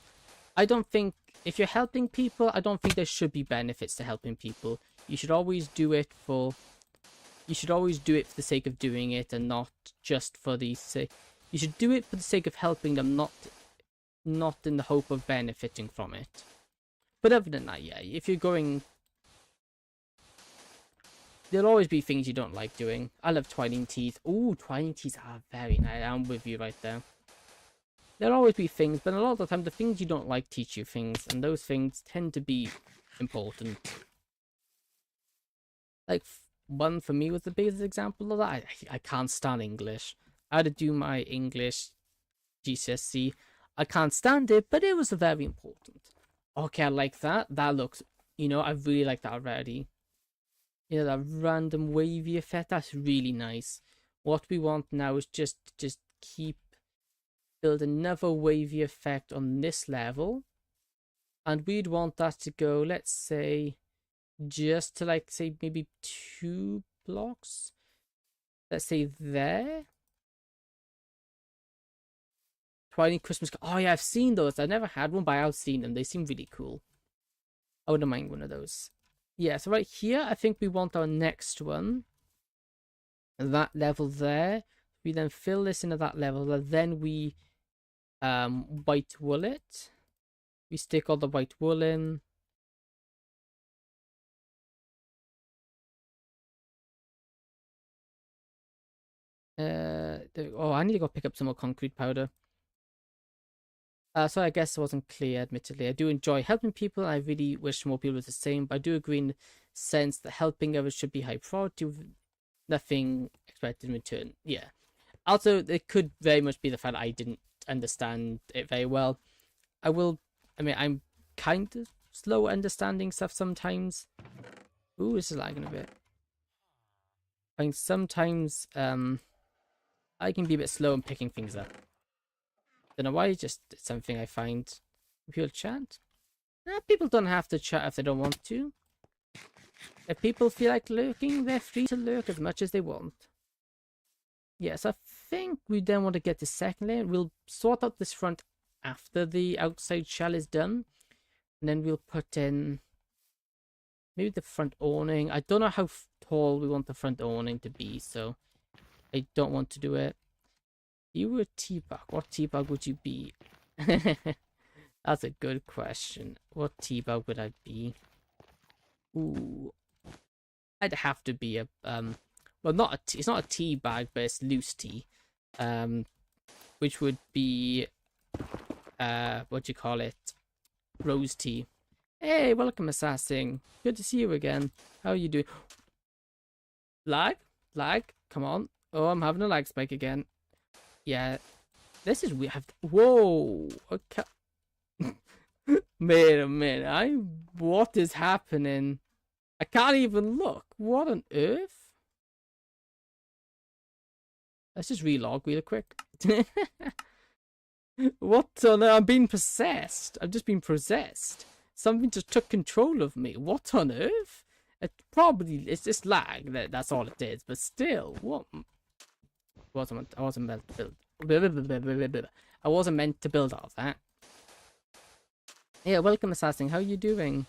I don't think there should be benefits to helping people. You should always do it for the sake of doing it, and not just for the sake. You should do it for the sake of helping them, not in the hope of benefiting from it. But other than that, yeah, if you're going, there'll always be things you don't like doing. I love twining teeth. Ooh, twining teeth are very nice. I'm with you right there. There'll always be things, but a lot of the time, the things you don't like teach you things, and those things tend to be important. Like, one for me was the biggest example of that. I can't stand English. I had to do my English GCSE. I can't stand it, but it was very important. Okay, I like that. That looks, I really like that already. That random wavy effect, that's really nice. What we want now is just build another wavy effect on this level. And we'd want that to go, let's say, just to say maybe 2 blocks. Let's say there. Twining Christmas. Oh yeah, I've seen those. I've never had one, but I've seen them. They seem really cool. I wouldn't mind one of those. Yeah, so right here, I think we want our next one. That level there. We then fill this into that level, and then we white wool it. We stick all the white wool in. I need to go pick up some more concrete powder. So I guess it wasn't clear, admittedly. I do enjoy helping people, and I really wish more people were the same, but I do agree in the sense that helping others should be high priority with nothing expected in return. Yeah. Also, it could very much be the fact that I didn't understand it very well. I'm kind of slow at understanding stuff sometimes. Ooh, this is lagging a bit. I mean, sometimes I can be a bit slow in picking things up. Don't know why, it's just something I find. People chat. People don't have to chat if they don't want to. If people feel like lurking, they're free to lurk as much as they want. Yes, I think we then want to get the second layer. We'll sort out this front after the outside shell is done. And then we'll put in maybe the front awning. I don't know how tall we want the front awning to be, so I don't want to do it. You were a tea bag. What tea bag would you be? That's a good question. What tea bag would I be? Ooh, I'd have to be a well, not a tea. It's not a tea bag, but it's loose tea. Which would be what do you call it? Rose tea. Hey, welcome, Assassin. Good to see you again. How are you doing? Lag? Come on. Oh, I'm having a lag spike again. Yeah, this is we have. Whoa. Okay. Wait a minute. What is happening? I can't even look. What on earth? Let's just relog real quick. What on earth? I'm being possessed. I've just been possessed. Something just took control of me. What on earth? It's just lag. That's all it is. But still, what? I wasn't meant to build. I wasn't meant to build all that. Yeah, welcome, Assassin. How are you doing?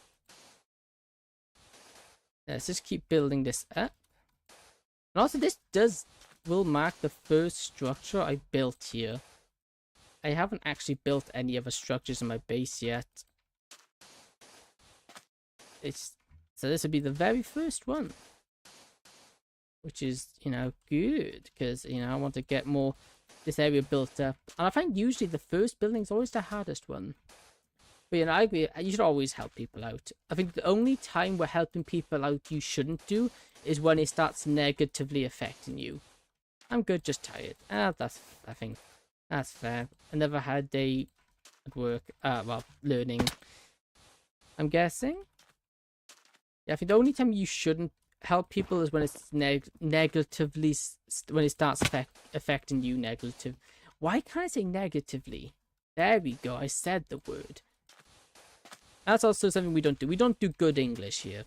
Let's just keep building this up. And also, this will mark the first structure I built here. I haven't actually built any other structures in my base yet. So this would be the very first one. Which is, good. Because, I want to get more this area built up. And I find usually the first building is always the hardest one. But, I agree. You should always help people out. I think the only time where helping people out you shouldn't do is when it starts negatively affecting you. I'm good, just tired. I think that's fair. I never had a day at work. Learning. I'm guessing. Yeah, I think the only time you shouldn't help people is when it's negatively, when it starts affecting you negative. Why can't I say negatively? There we go. I said the word. That's also something we don't do. We don't do good English here.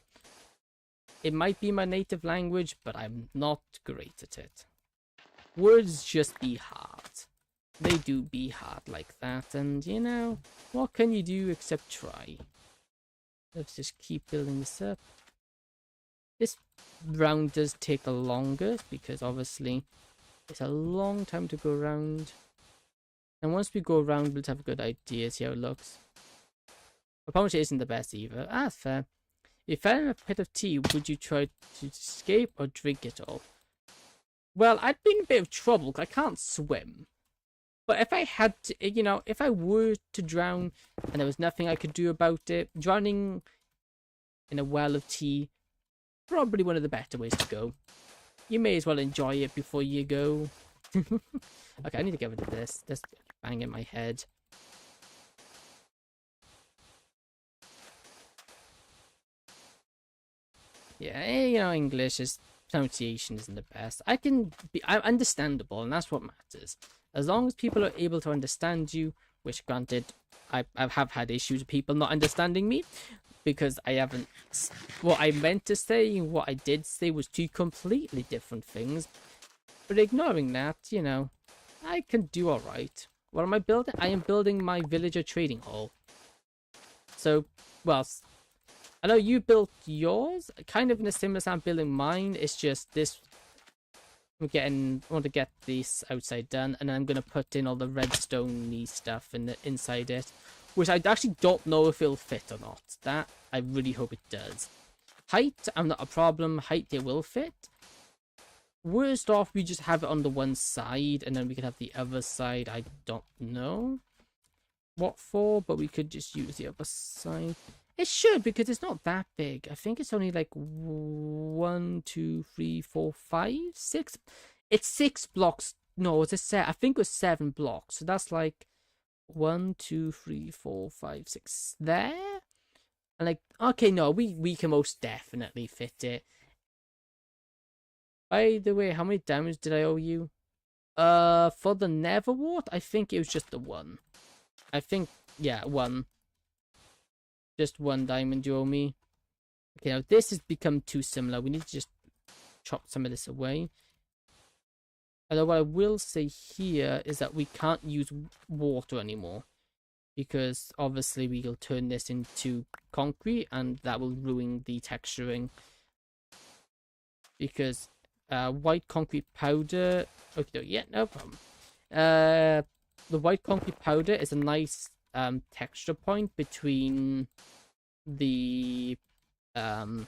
It might be my native language, but I'm not great at it. Words just be hard. They do be hard like that, and what can you do except try? Let's just keep building this up. This round does take the longest because obviously it's a long time to go around. And once we go around, we'll have a good idea, see how it looks. I promise it isn't the best either. That's fair. If you fell in a pit of tea, would you try to escape or drink it all? Well, I'd be in a bit of trouble because I can't swim. But if I had to, if I were to drown and there was nothing I could do about it, drowning in a well of tea, probably one of the better ways to go. You may as well enjoy it before you go. Okay, I need to get rid of this. This bang in my head. Yeah, English pronunciation isn't the best. I'm understandable, and that's what matters. As long as people are able to understand you, which granted, I have had issues with people not understanding me, because I haven't, what I meant to say and what I did say was two completely different things. But ignoring that, I can do alright. What am I building? I am building my villager trading hall. So, well, I know you built yours, kind of in a similar sound building mine. It's just this, I want to get this outside done, and I'm going to put in all the redstone-y stuff inside it, which I actually don't know if it'll fit or not. That, I really hope it does. Height, I'm not a problem. Height, it will fit. Worst off, we just have it on the one side, and then we can have the other side. I don't know. what for, but we could just use the other side. It should, because it's not that big. I think it's only like 1, 2, 3, 4, 5, 6. It's 6 blocks. No, it's a set. I think it was 7 blocks. So that's like 1, 2, 3, 4, 5, 6 there. And like, okay, no, we can most definitely fit it. By the way, how many diamonds did I owe you? For the Neverwart, I think it was just the one. I think, yeah, one. Just 1 diamond you owe me. Okay, now this has become too similar. We need to just chop some of this away. Although what I will say here is that we can't use water anymore, because obviously we'll turn this into concrete and that will ruin the texturing. Because white concrete powder... Okay, yeah, no problem. The white concrete powder is a nice texture point between the... and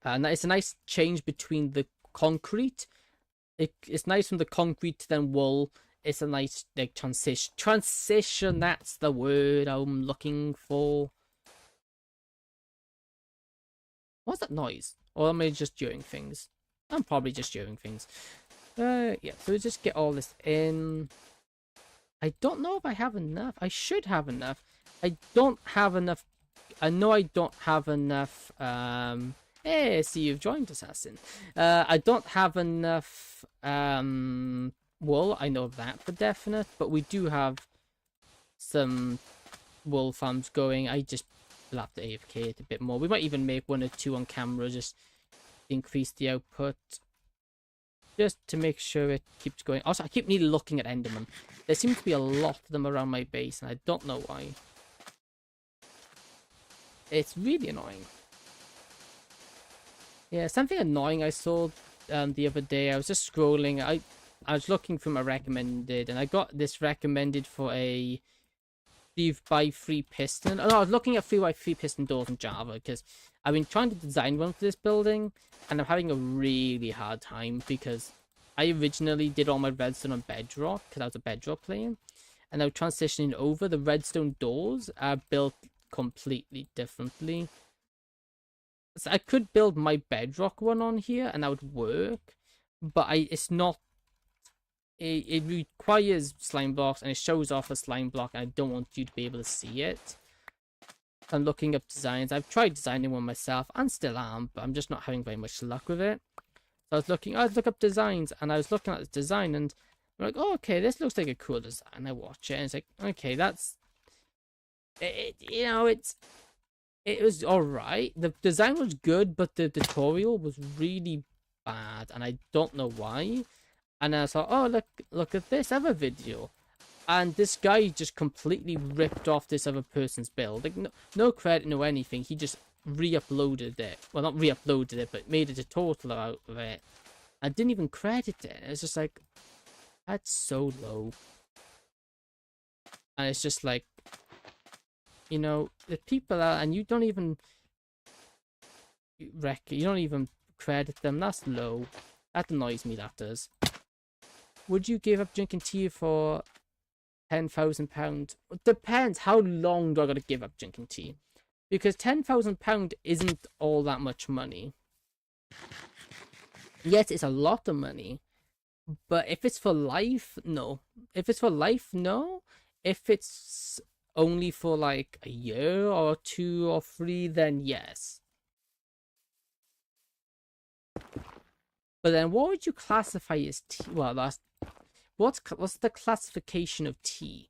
it's a nice change between the concrete. It's nice from the concrete to then wool. It's a nice like transition. That's the word I'm looking for. What's that noise? Or am I just doing things? I'm probably just doing things. Yeah, so we just get all this in. I don't know if I have enough. I should have enough. I don't have enough. I know I don't have enough. Hey, see you've joined, Assassin. I don't have enough wool. I know that for definite, but we do have some wool farms going. I just will have to AFK it a bit more. We might even make 1 or 2 on camera, just increase the output, just to make sure it keeps going. Also, I keep nearly looking at Enderman. There seems to be a lot of them around my base, and I don't know why. It's really annoying. Yeah, something annoying I saw the other day. I was just scrolling. I was looking for my recommended, and I got this recommended for a 3x3 piston. Oh, no, I was looking at 3x3 piston doors in Java because I've been trying to design one for this building, and I'm having a really hard time because I originally did all my redstone on Bedrock because I was a Bedrock player, and now transitioning over, the redstone doors are built completely differently. So I could build my Bedrock one on here and that would work, but it's not. It requires slime blocks and it shows off a slime block, and I don't want you to be able to see it. I'm looking up designs. I've tried designing one myself and still am, but I'm just not having very much luck with it. So I'd look up designs, and I was looking at this design and I'm like, oh, okay, this looks like a cool design. I watch it and it's like, okay, that's it, you know, it was alright. The design was good, but the tutorial was really bad, and I don't know why. And I thought, oh, look at this other video. And this guy just completely ripped off this other person's build. Like, no credit, no anything. He just re-uploaded it. Well, not re-uploaded it, but made a tutorial out of it. I didn't even credit it. It's just like, that's so low. And it's just like, you know, the people out, and you don't even credit them. That's low. That annoys me, that does. Would you give up drinking tea for £10,000? Depends. How long do I gotta give up drinking tea? Because £10,000 isn't all that much money. Yes, it's a lot of money. But if it's for life, no. If it's for life, no. If it's only for like a year or 2 or 3, then yes. But then what would you classify as tea? Well, that's what's the classification of tea?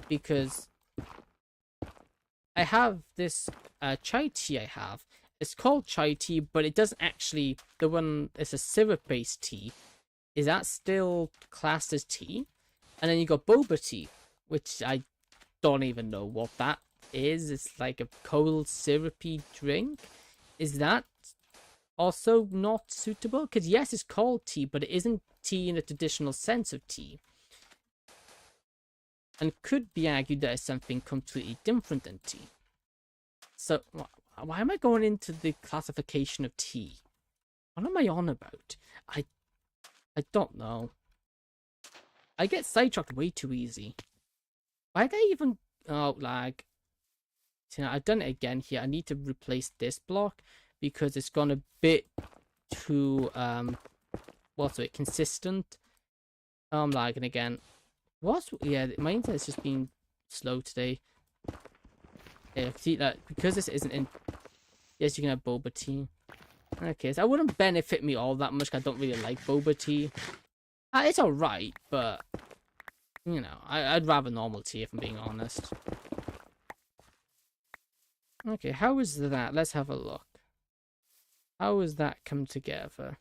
Because I have this chai tea I have. It's called chai tea, but it doesn't actually, the one, it's a syrup-based tea. Is that still classed as tea? And then you got boba tea, which I don't even know what that is. It's like a cold syrupy drink. Is that also not suitable? Because yes, it's called tea, but it isn't tea in the traditional sense of tea. And could be argued that it's something completely different than tea. So why am I going into the classification of tea? What am I on about? I don't know. I get sidetracked way too easy. Why'd I even... Oh, lag. See, I've done it again here. I need to replace this block because it's gone a bit too, what's it, consistent. Oh, I'm lagging again. What's... Yeah, my internet's just been slow today. Yeah, see that because this isn't in... Yes, you can have boba tea. Okay, so that wouldn't benefit me all that much. I don't really like boba tea. It's alright, but... You know, I'd rather normal tea if I'm being honest. Okay, how is that? Let's have a look. How has that come together?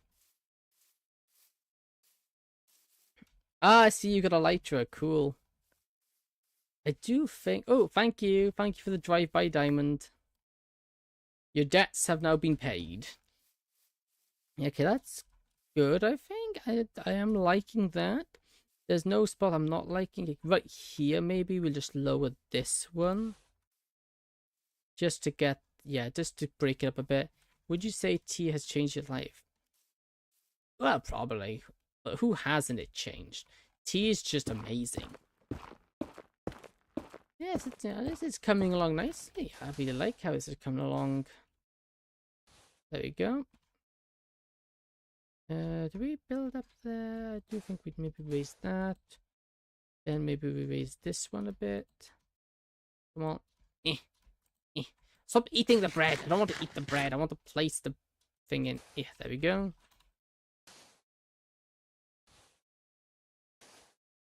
Ah, I see you got a Elytra. Cool. I do think... Oh, thank you. Thank you for the drive-by diamond. Your debts have now been paid. Okay, that's good, I think. I am liking that. There's no spot I'm not liking. Like right here, maybe we'll just lower this one. Just to get... Yeah, just to break it up a bit. Would you say tea has changed your life? Well, probably. But who hasn't it changed? Tea is just amazing. Yes, this is coming along nicely. I really like how this is coming along. There we go. Do we build up there? I do think we'd maybe raise that. Then maybe we raise this one a bit. Come on. Stop eating the bread. I don't want to eat the bread. I want to place the thing in. Yeah, there we go.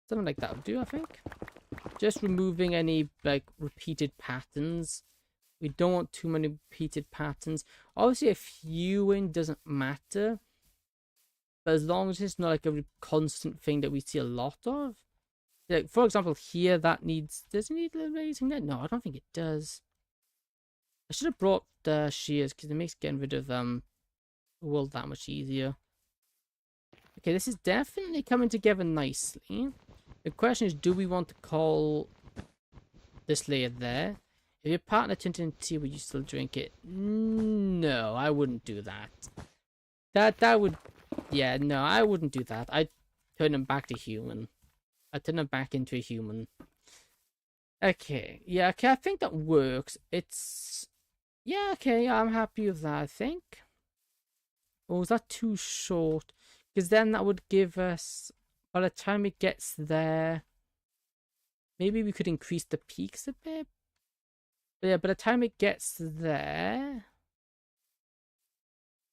Something like that will do, I think. Just removing any, like, repeated patterns. We don't want too many repeated patterns. Obviously, a fewing doesn't matter. But as long as it's not, like, a constant thing that we see a lot of. Like, for example, here, that needs... Does it need raising that? No, I don't think it does. I should have brought the shears, because it makes getting rid of wool that much easier. Okay, this is definitely coming together nicely. The question is, do we want to call this layer there? If your partner turned into tea, would you still drink it? No, I wouldn't do that. That would... Yeah, no, I wouldn't do that. I'd turn him back to human. I'd turn him back into a human. Okay, yeah, okay, I think that works. It's... Yeah, okay, I'm happy with that, I think. Or was that too short? Because then that would give us... By the time it gets there, maybe we could increase the peaks a bit. But yeah, by the time it gets there,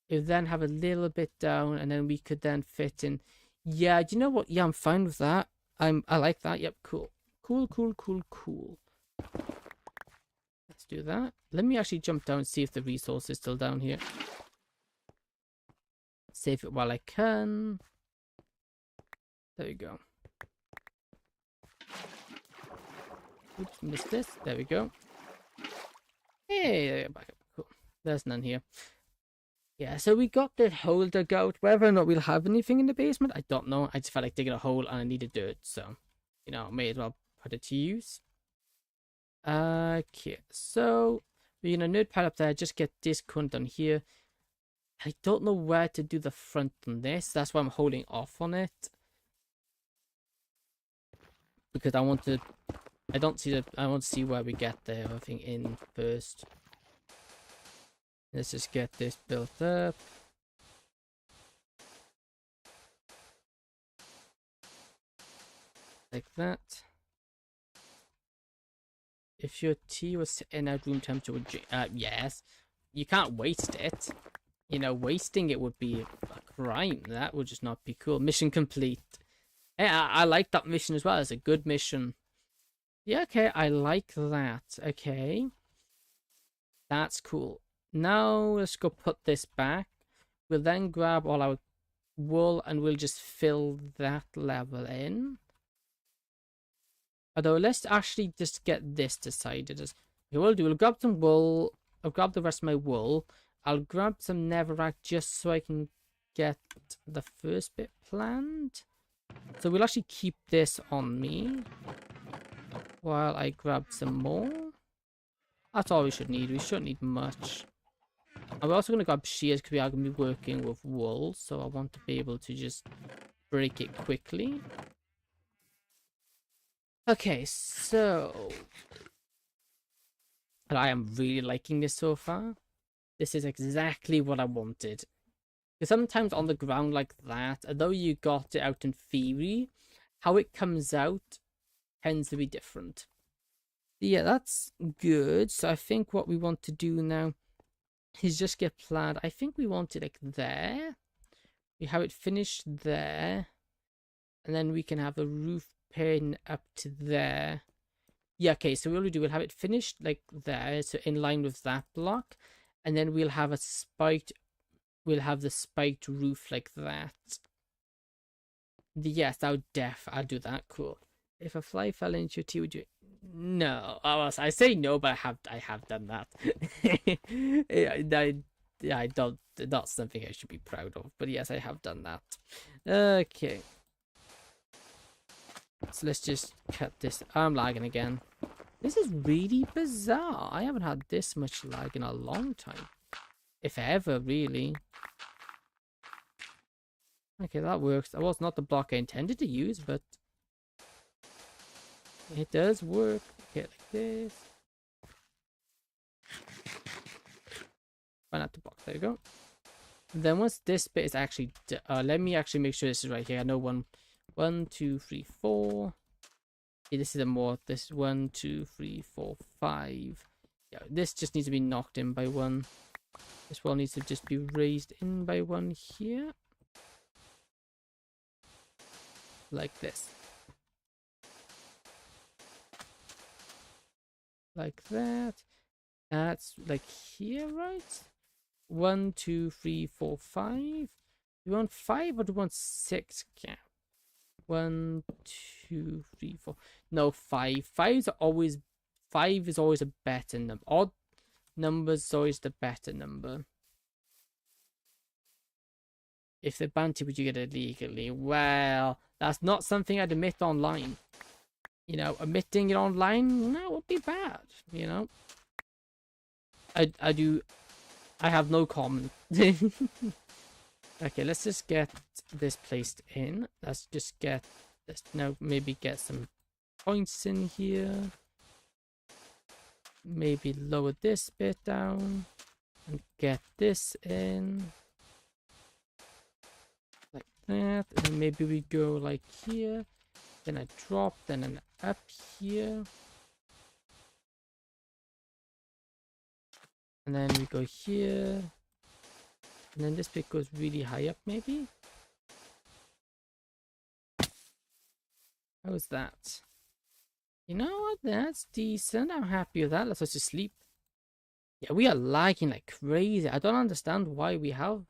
it would then have a little bit down, and then we could then fit in. Yeah, you know what? Yeah, I'm fine with that. I like that. Yep, cool. Cool. Let's do that. Let me actually jump down and see if the resource is still down here. Save it while I can. There we go. Oops, missed this. There we go. Hey, back up. Cool. There's none here. Yeah, so we got the hole dug out. Whether or not we'll have anything in the basement, I don't know. I just felt like digging a hole and I needed dirt. So, you know, may as well put it to use. Okay, so we're gonna nerd pile up there. Just get this cunt on here. I don't know where to do the front on this. That's why I'm holding off on it. Because I want to... I want to see where we get the everything in first. Let's just get this built up. Like that. If your tea was in at room temperature, would you, yes. You can't waste it. You know, wasting it would be a crime. That would just not be cool. Mission complete. Hey, I like that mission as well. It's a good mission. Yeah, okay, I like that. Okay. That's cool. Now, let's go put this back. We'll then grab all our wool and we'll just fill that level in. Although, let's actually just get this decided. Okay, we'll grab some wool. I'll grab the rest of my wool. I'll grab some netherrack just so I can get the first bit planned. So we'll actually keep this on me while I grab some more. That's all we should need. We shouldn't need much. I'm also going to grab shears because we are going to be working with wool. So I want to be able to just break it quickly. Okay, so I am really liking this so far. This is exactly what I wanted. Because sometimes on the ground like that, although you got it out in theory, how it comes out tends to be different. Yeah, that's good. So I think what we want to do now is just get planned. I think we want it like there. We have it finished there. And then we can have a roof pin up to there. Yeah, okay, so we'll have it finished like there, so in line with that block. And then we'll have the spiked roof like that. Yes, I'll do that. Cool. If a fly fell into your tea, would you? No. I say no, but I have done that. I don't. Not something I should be proud of, but yes, I have done that. Okay. So let's just cut this. I'm lagging again. This is really bizarre. I haven't had this much lag in a long time, if ever, really. Okay, that works. That was not the block I intended to use, but it does work. Okay, like this. Find out the block. There you go. And then once this bit is actually, let me actually make sure this is right here. I know one, 2, 3, 4. Yeah, this is a more. This 1, 2, 3, 4, 5. Yeah, this just needs to be knocked in by 1. This wall needs to just be raised in by 1 here. Like this. Like that. That's like here, right? 1, 2, 3, 4, 5. Do you want 5 or do you want 6? Yeah. 1, 2, 3, 4. No, 5. 5 is always a better number. Odd numbers is always the better number. If the bounty, would you get it legally? Well, that's not something I'd admit online. You know, admitting it online, that would be bad, you know. I have no comment. Okay, let's just get this placed in. Let's just get this now, maybe get some points in here. Maybe lower this bit down and get this in. Like that. And then maybe we go like here. Then a drop, then an up here. And then we go here. And then this bit goes really high up, maybe? How's that? You know what? That's decent. I'm happy with that. Let's just sleep. Yeah, we are lagging like crazy. I don't understand why we are,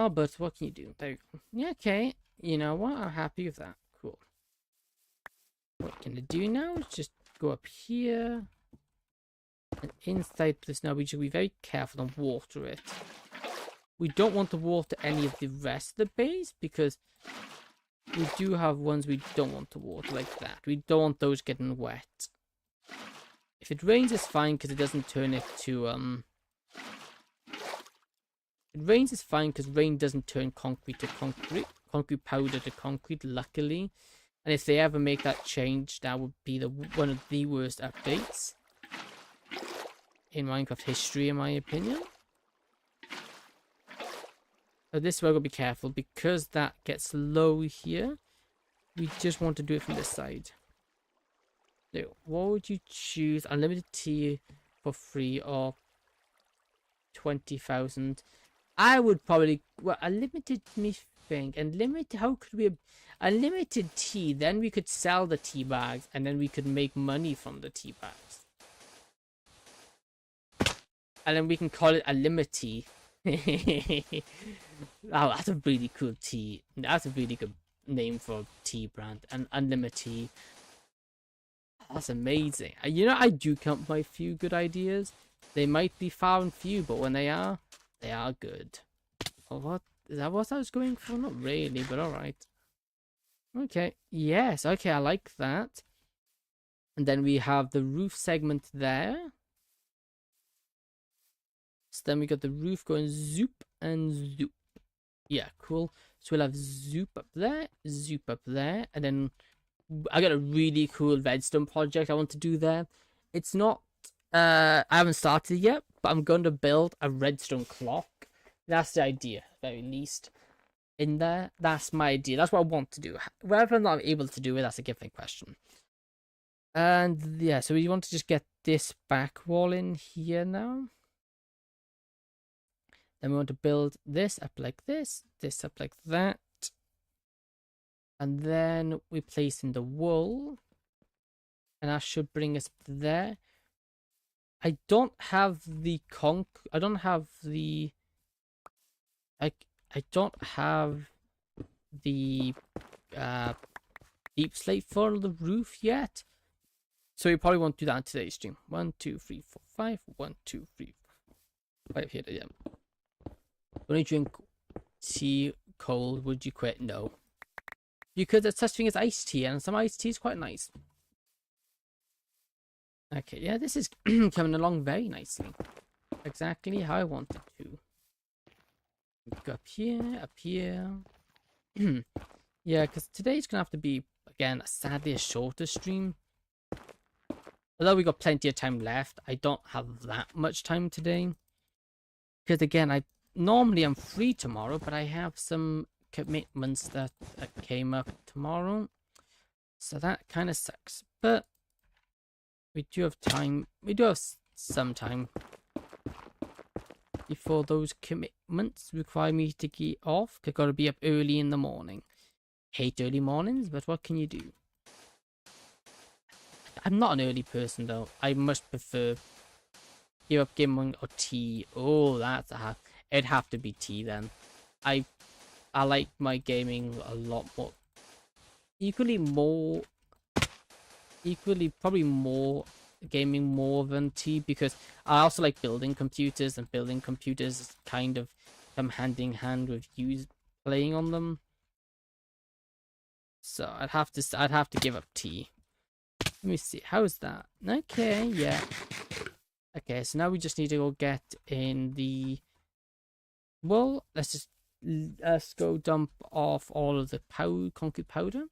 but what can you do? There you go. Yeah, okay. You know what? I'm happy with that. Cool. What can I do now? Just go up here. And inside this now, we should be very careful and water it. We don't want to water any of the rest of the base because we do have ones we don't want to water like that. We don't want those getting wet. If it rains, it's fine because it doesn't turn it to It rains is fine because rain doesn't turn concrete to concrete, concrete powder to concrete. Luckily, and if they ever make that change, that would be one of the worst updates in Minecraft history, in my opinion. So this way, we'll be careful because that gets low here. We just want to do it from this side. So, what would you choose? Unlimited tea for free or 20,000? I would probably, well, unlimited me think, and limit, how could we, unlimited tea, then we could sell the tea bags and then we could make money from the tea bags. And then we can call it a limit tea. Oh, that's a really cool tea. That's a really good name for a tea brand. An unlimited tea. That's amazing. You know, I do come up with a few good ideas. They might be far and few, but when they are good. Oh, what? Is that what I was going for? Not really, but alright. Okay. Yes, okay, I like that. And then we have the roof segment there. So then we got the roof going zoop and zoop. Yeah, cool. So we'll have zoop up there, and then I got a really cool redstone project I want to do there. It's not I haven't started yet, but I'm going to build a redstone clock. That's the idea, at the very least. In there, that's my idea. That's what I want to do. Whether or not I'm able to do it, that's a different question. And yeah, so we want to just get this back wall in here now. Then we want to build this up like this up like that. And then we place in the wool. And that should bring us there. I don't have the I don't have the I don't have the deep slate for the roof yet. So we probably won't do that in today's stream. 1, 2, 3, 4, 5. 1, 2, 3, 4, 5 here. Yeah. When you drink tea cold, would you quit? No. Because there's such thing as iced tea, and some iced tea is quite nice. Okay, yeah, this is coming along very nicely. Exactly how I want it to. Go up here. Yeah, because today's going to have to be, again, sadly a shorter stream. Although we got plenty of time left, I don't have that much time today. Because again, normally I'm free tomorrow, but I have some commitments that came up tomorrow. So that kind of sucks. But we do have time. We do have some time before those commitments require me to get off. I've got to be up early in the morning. Hate early mornings, but what can you do? I'm not an early person though. I much prefer give up gaming or tea. Oh, that's it'd have to be tea then. I like my gaming a lot more. Probably more gaming more than tea, because I also like building computers, and building computers kind of come hand in hand with playing on them. So I'd have to give up tea. Let me see, how's that? Okay, yeah. Okay, so now we just need to go get in the well, let's go dump off all of the concrete powder.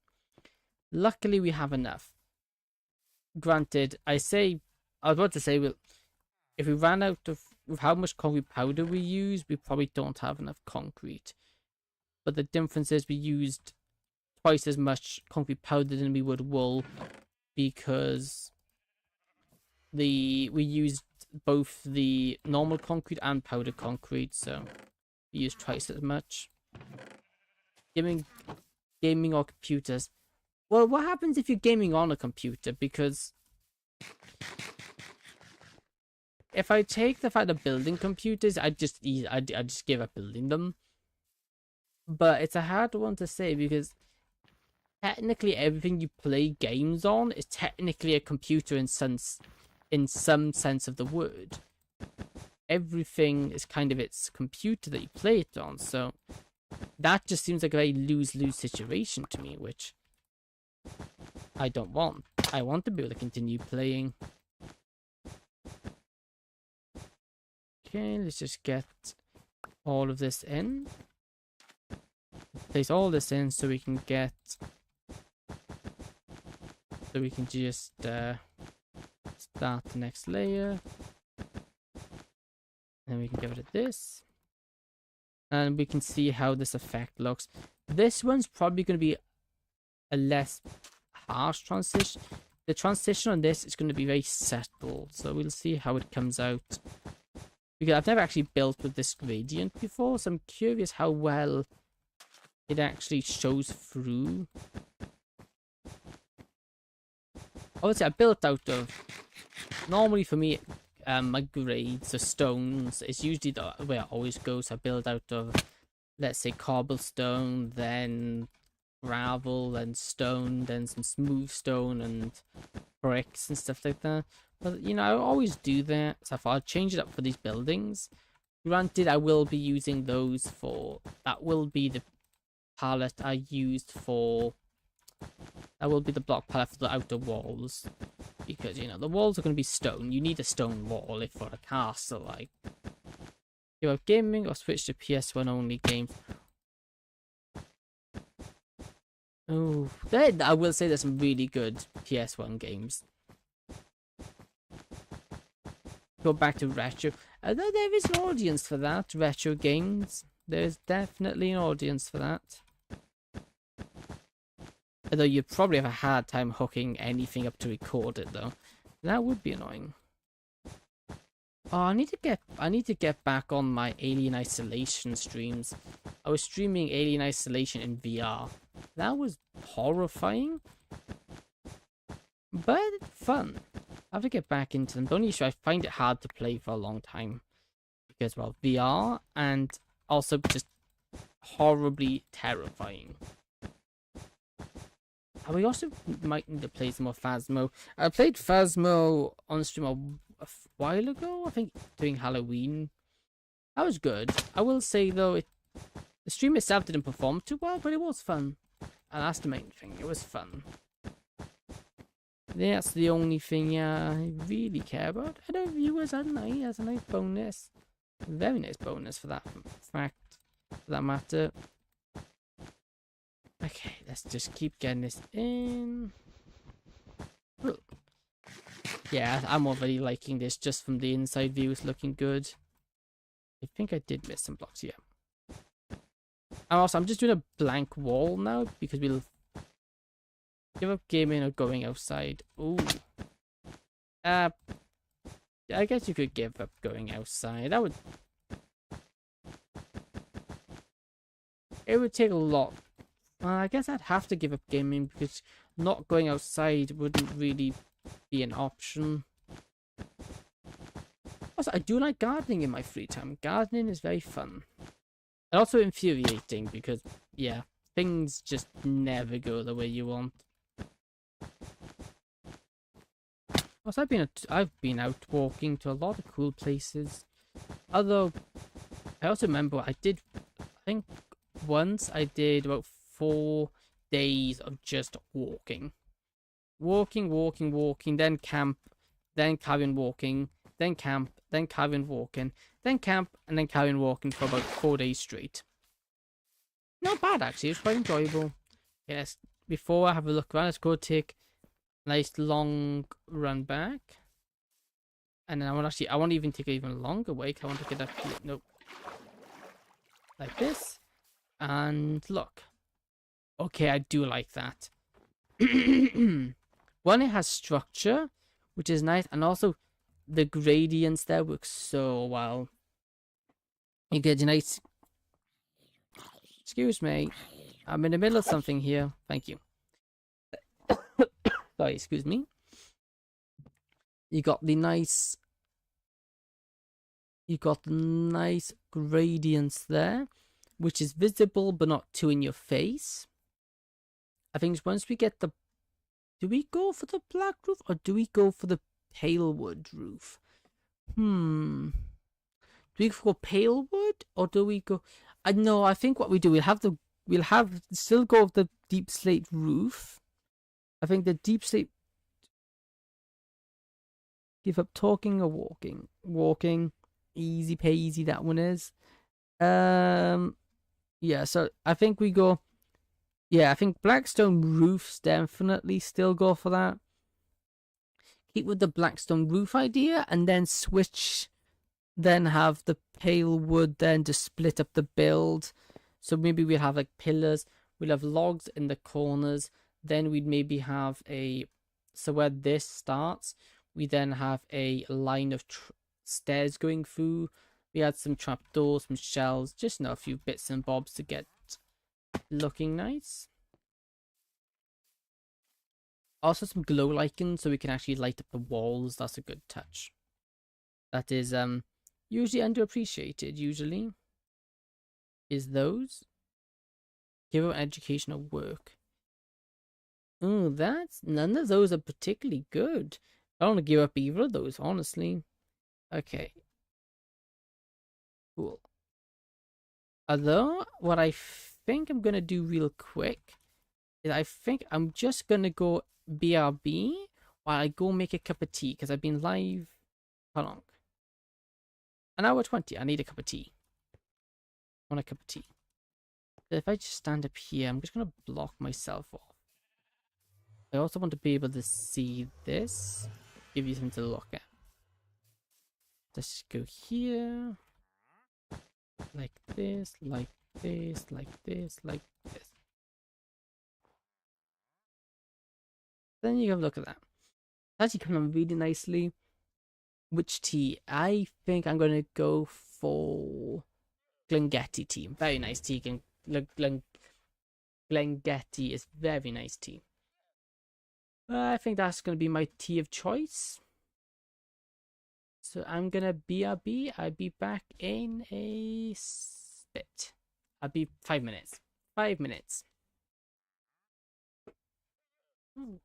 Luckily we have enough. Granted, I was about to say, well, if we ran out of with how much concrete powder we use, we probably don't have enough concrete. But the difference is we used twice as much concrete powder than we would wool, because we used both the normal concrete and powder concrete, so we used twice as much. Gaming or computers. Well, what happens if you're gaming on a computer? Because if I take the fact of building computers, I just give up building them. But it's a hard one to say, because technically everything you play games on is technically a computer in some sense of the word. Everything is kind of its computer that you play it on, so that just seems like a very lose-lose situation to me, which I don't want. I want to be able to continue playing. Okay, let's just get all of this in. Place all this in so we can get... So we can just start the next layer. And we can get rid of this. And we can see how this effect looks. This one's probably going to be a less harsh transition. The transition on this is going to be very subtle. So we'll see how it comes out. Because I've never actually built with this gradient before. So I'm curious how well it actually shows through. Obviously I built out of... Normally for me... my grades of stones is usually the way I always go. So I build out of, let's say, cobblestone, then gravel, then stone, then some smooth stone and bricks and stuff like that. But you know, I always do that. So if I'll change it up for these buildings. Granted, I will be using those for... That will be the palette I used for... That will be the block palette for the outer walls. Because, you know, the walls are going to be stone. You need a stone wall if for a castle, like. Give up gaming or switch to PS1 only games. Oh, I will say there's some really good PS1 games. Go back to retro. Although there is an audience for that, retro games. There's definitely an audience for that. Although you'd probably have a hard time hooking anything up to record it though. That would be annoying. Oh, I need to get back on my Alien Isolation streams. I was streaming Alien Isolation in VR. That was horrifying, but fun. I have to get back into them. The only issue, I find it hard to play for a long time because, well, VR and also just horribly terrifying. And we also might need to play some more Phasmo. I played Phasmo on stream a while ago, I think, during Halloween. That was good. I will say though, the stream itself didn't perform too well, but it was fun. And that's the main thing. It was fun. That's the only thing I really care about. I know viewers are nice. That's a nice bonus. Very nice bonus for that fact. For that matter. Okay, let's just keep getting this in. Ooh. Yeah, I'm already liking this just from the inside view. It's looking good. I think I did miss some blocks, yeah. And also, I'm just doing a blank wall now because we'll give up gaming or going outside. Ooh. I guess you could give up going outside. That would... It would take a lot. I guess I'd have to give up gaming because not going outside wouldn't really be an option. Also, I do like gardening in my free time. Gardening is very fun. And also infuriating because, yeah, things just never go the way you want. Also, I've been out walking to a lot of cool places. Although, I also remember I think once I did about 4 days of just walking. Walking, then camp, then carry on walking, then camp, then carry on walking, then camp, and then carry on walking for about 4 days straight. Not bad actually, it's quite enjoyable. Yes, before I have a look around, let's go take a nice long run back. And then I want to even take an even longer way, I want to get up here, nope. Like this. And look. Okay, I do like that. One, it has structure, which is nice, and also the gradients there work so well. You get a nice... Excuse me, I'm in the middle of something here. Thank you. Sorry, excuse me. You got the nice gradients there, which is visible but not too in your face. I think once we get the... Do we go for the black roof or do we go for the pale wood roof? Do we go for pale wood or do we go... No, I think what we do, we'll still go with the deep slate roof. I think the deep slate... Give up talking or walking? Walking. Easy peasy, that one is. Yeah, so I think we go... Yeah, I think Blackstone roofs definitely still go for that. Keep with the Blackstone roof idea and then switch, then have the pale wood then to split up the build. So maybe we'll have like pillars, we'll have logs in the corners, then we'd maybe have a... So where this starts, we then have a line of stairs going through. We had some trapdoors, some shelves, just a few bits and bobs to get looking nice. Also some glow lichens so we can actually light up the walls. That's a good touch. That is usually underappreciated, is those. Give out educational work. Oh, none of those are particularly good. I don't want to give up either of those, honestly. Okay. Cool. Although, what I think I'm going to do real quick is I think I'm just going to go BRB while I go make a cup of tea because I've been live... How long? An hour 20. I need a cup of tea. I want a cup of tea. If I just stand up here, I'm just gonna block myself off. I also want to be able to see this, give you something to look at. Let's go here, like this, like this, like this, like this. Then you have a look at that. It's actually coming on really nicely. Which tea? I think I'm gonna go for Glengettie tea. Very nice tea. Glengettie is very nice tea. I think that's gonna be my tea of choice. So I'm gonna BRB. I'll be back in a bit. I'll be 5 minutes. 5 minutes. Oh.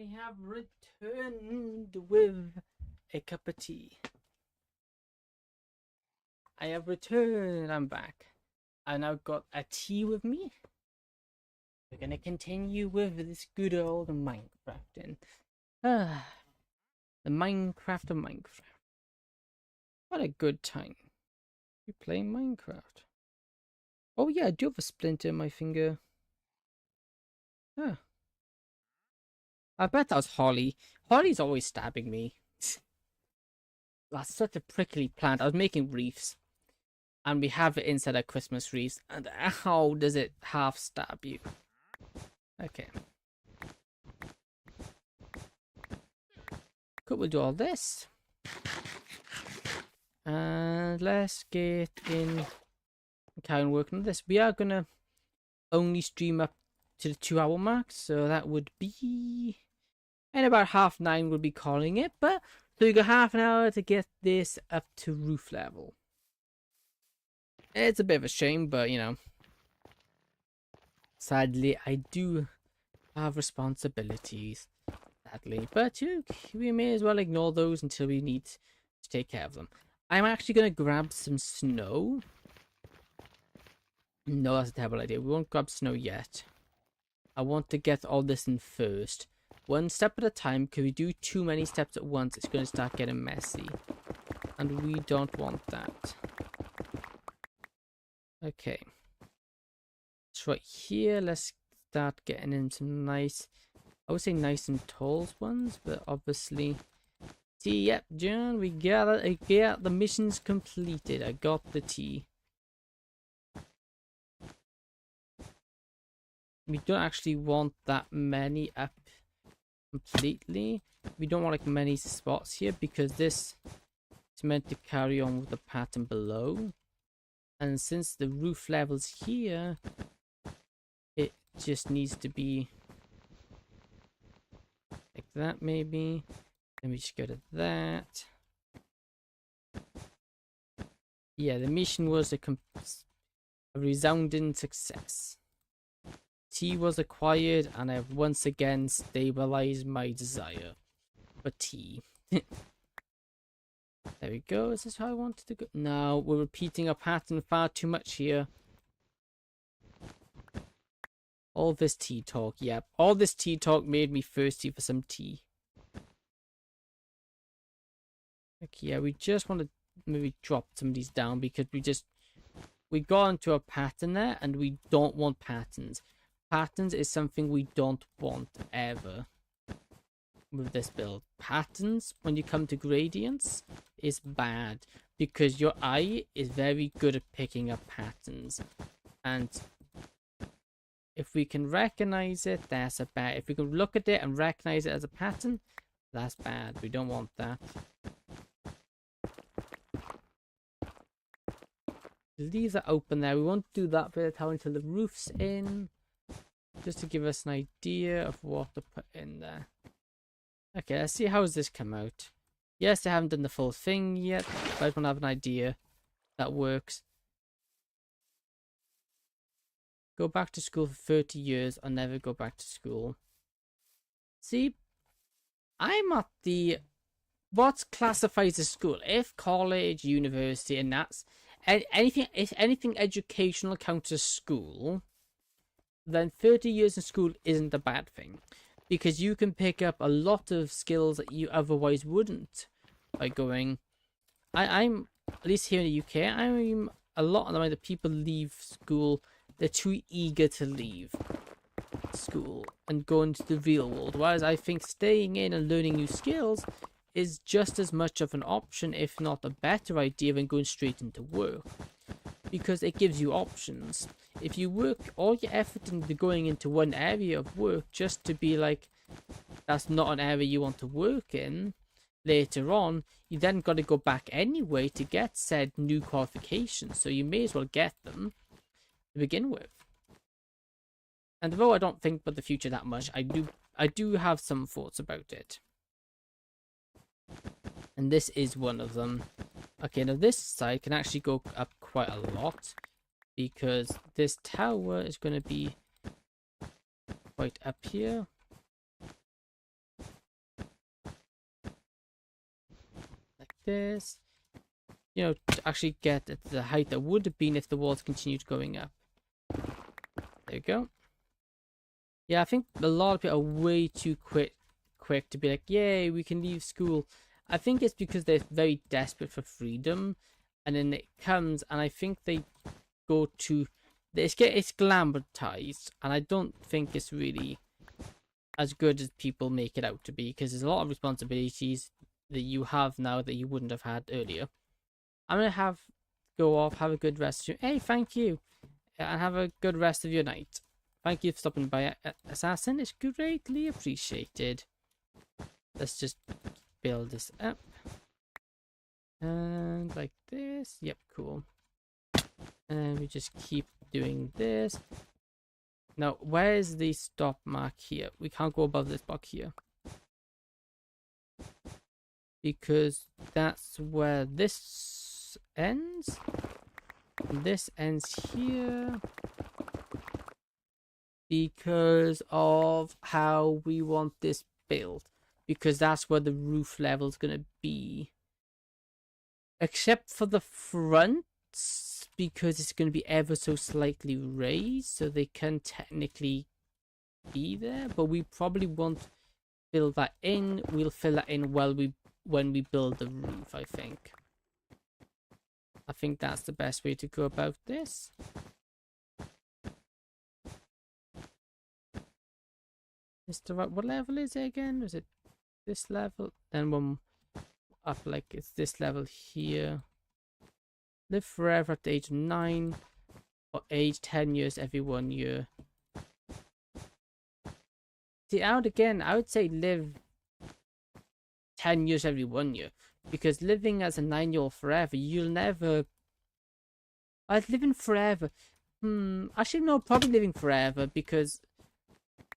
I have returned with a cup of tea. I have returned. I'm back. I now got a tea with me. We're gonna continue with this good old Minecrafting. The Minecraft of Minecraft. What a good time. We play Minecraft. Oh yeah, I do have a splinter in my finger. Huh. I bet that was Holly. Holly's always stabbing me. That's such a prickly plant. I was making reefs. And we have it inside our Christmas wreaths. And how does it half stab you? Okay. Cool, we'll do all this. And let's get in and carry on working on this. We are going to only stream up to the 2-hour mark. So that would be... And about 9:30 we'll be calling it. But so you got half an hour to get this up to roof level. It's a bit of a shame, but you know. Sadly, I do have responsibilities. Sadly. But we may as well ignore those until we need to take care of them. I'm actually going to grab some snow. No, that's a terrible idea. We won't grab snow yet. I want to get all this in first. One step at a time, because we do too many steps at once, it's going to start getting messy. And we don't want that. Okay. So right here, let's start getting in some nice, I would say nice and tall ones, but obviously... See, yep, John, we got it. Yeah, the mission's completed. I got the tea. We don't actually want that many up completely. We don't want like many spots here because this is meant to carry on with the pattern below. And since the roof level's here, it just needs to be like that maybe. Let me just go to that. Yeah, the mission was a resounding success. Tea was acquired and I have once again stabilized my desire for tea. There we go. Is this how I wanted to go? No, we're repeating a pattern far too much here. All this tea talk, yep. All this tea talk made me thirsty for some tea. Okay, yeah, we just want to maybe drop some of these down because we got into a pattern there and we don't want patterns. Patterns is something we don't want ever with this build. Patterns, when you come to gradients, is bad because your eye is very good at picking up patterns. And if we can recognize it, that's a bad. If we can look at it and recognize it as a pattern, that's bad. We don't want that. These are open there. We won't do that bit of tower until the roof's in. Just to give us an idea of what to put in there. Okay, let's see how does this come out. Yes, I haven't done the full thing yet, but I just want to have an idea that works. Go back to school for 30 years or never go back to school. See, I'm at the... What classifies as school? If college, university, and that's... Anything, if anything educational counts as school, then 30 years in school isn't a bad thing. Because you can pick up a lot of skills that you otherwise wouldn't by going... I'm, at least here in the UK, I'm a lot of the people leave school, they're too eager to leave school and go into the real world. Whereas I think staying in and learning new skills is just as much of an option, if not a better idea, than going straight into work. Because it gives you options. If you work all your effort into going into one area of work just to be like, that's not an area you want to work in, later on, you then got to go back anyway to get said new qualifications. So you may as well get them to begin with. And though I don't think about the future that much, I do have some thoughts about it. And this is one of them. Okay, now this side can actually go up quite a lot because this tower is going to be quite up here. this, you know, to actually get at the height that would have been if the walls continued going up. There we go. Yeah, I think a lot of people are way too quick to be like, yay, we can leave school. I think it's because they're very desperate for freedom, and then it comes, and I think they go to, it's glamorized, and I don't think it's really as good as people make it out to be, because there's a lot of responsibilities that you have now that you wouldn't have had earlier. I'm gonna go off, have a good rest. Hey, thank you, and have a good rest of your night. Thank you for stopping by, Assassin. It's greatly appreciated. Let's just build this up. And like this. Yep, cool. And we just keep doing this. Now, where's the stop mark here? We can't go above this block here. Because that's where this ends. And this ends here. Because of how we want this built. Because that's where the roof level is going to be. Except for the fronts, because it's going to be ever so slightly raised, so they can technically be there. But we probably won't fill that in. We'll fill that in when we build the roof, I think. I think that's the best way to go about this. What level is it again? Was it this level? Then one up, like it's this level here. Live forever at age 9, or age 10 years every 1 year. See, out again, I would say live 10 years every 1 year, because living as a 9-year-old forever, you'll never. Living forever. Actually, no, probably living forever, because,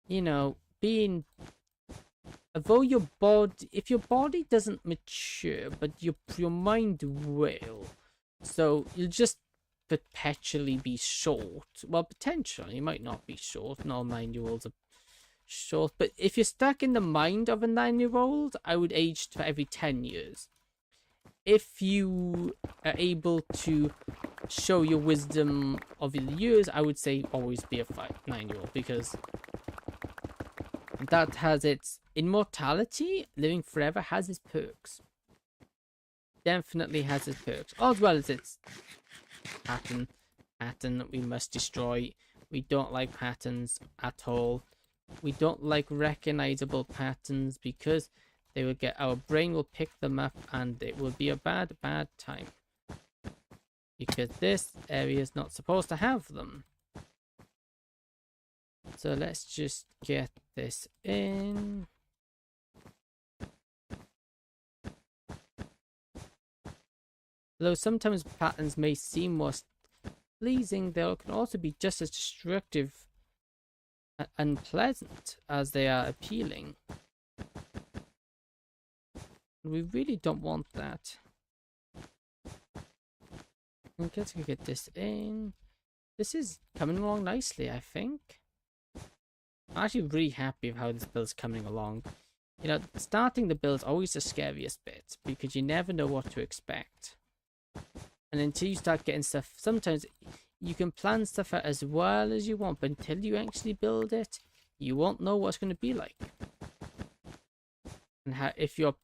you know, although if your body doesn't mature, but your mind will, so you'll just perpetually be short. Well, potentially, you might not be short. No 9-year-olds are short, but if you're stuck in the mind of a 9-year-old, I would age for every 10 years. If you are able to show your wisdom of the years, I would say always be a 9-year-old, because that has its immortality. Living forever has its perks. Definitely has its perks, as well as its pattern that we must destroy. We don't like patterns at all. We don't like recognizable patterns, because they will our brain will pick them up, and it will be a bad time, because this area is not supposed to have them. So let's just get this in. Though sometimes patterns may seem more pleasing, they can also be just as destructive and unpleasant as they are appealing. We really don't want that. I guess we get this in. This is coming along nicely, I think. I'm actually really happy with how this build's coming along. You know, starting the build is always the scariest bit, because you never know what to expect. And until you start getting stuff, sometimes you can plan stuff out as well as you want, but until you actually build it, you won't know what it's going to be like. And if your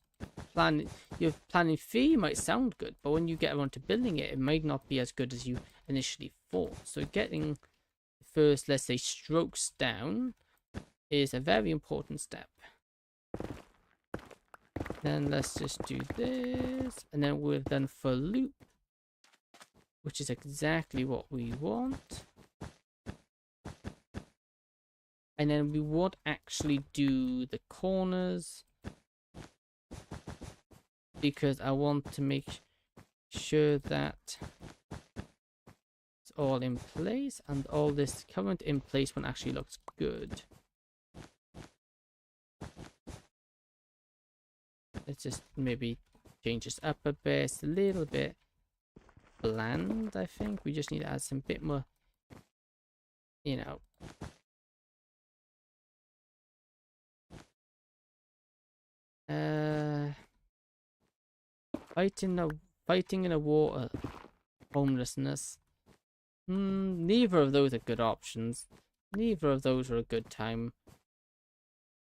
planning fee might sound good, but when you get around to building it, it might not be as good as you initially thought. So getting the first, let's say, strokes down is a very important step. Then let's just do this, and then we're done for loop, which is exactly what we want. And then we won't actually do the corners, because I want to make sure that it's all in place, and all this current in place one actually looks good. Let's just maybe change this up a bit. It's a little bit bland, I think. We just need to add some bit more, you know. Fighting in a war, homelessness. Neither of those are good options. Neither of those are a good time.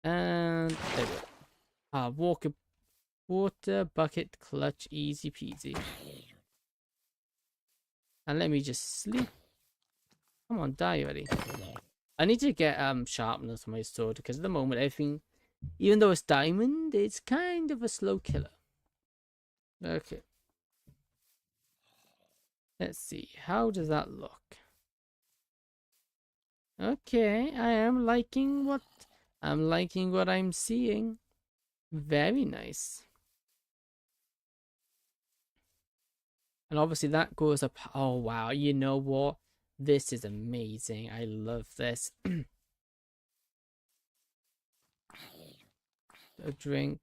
And there we go. Water bucket clutch, easy peasy. And let me just sleep. Come on, die already. I need to get sharpness on my sword because at the moment everything, even though it's diamond, it's kind of a slow killer. Okay. Let's see. How does that look? Okay, I'm liking what I'm seeing. Very nice. And obviously that goes up. Oh wow, you know what? This is amazing. I love this. A drink.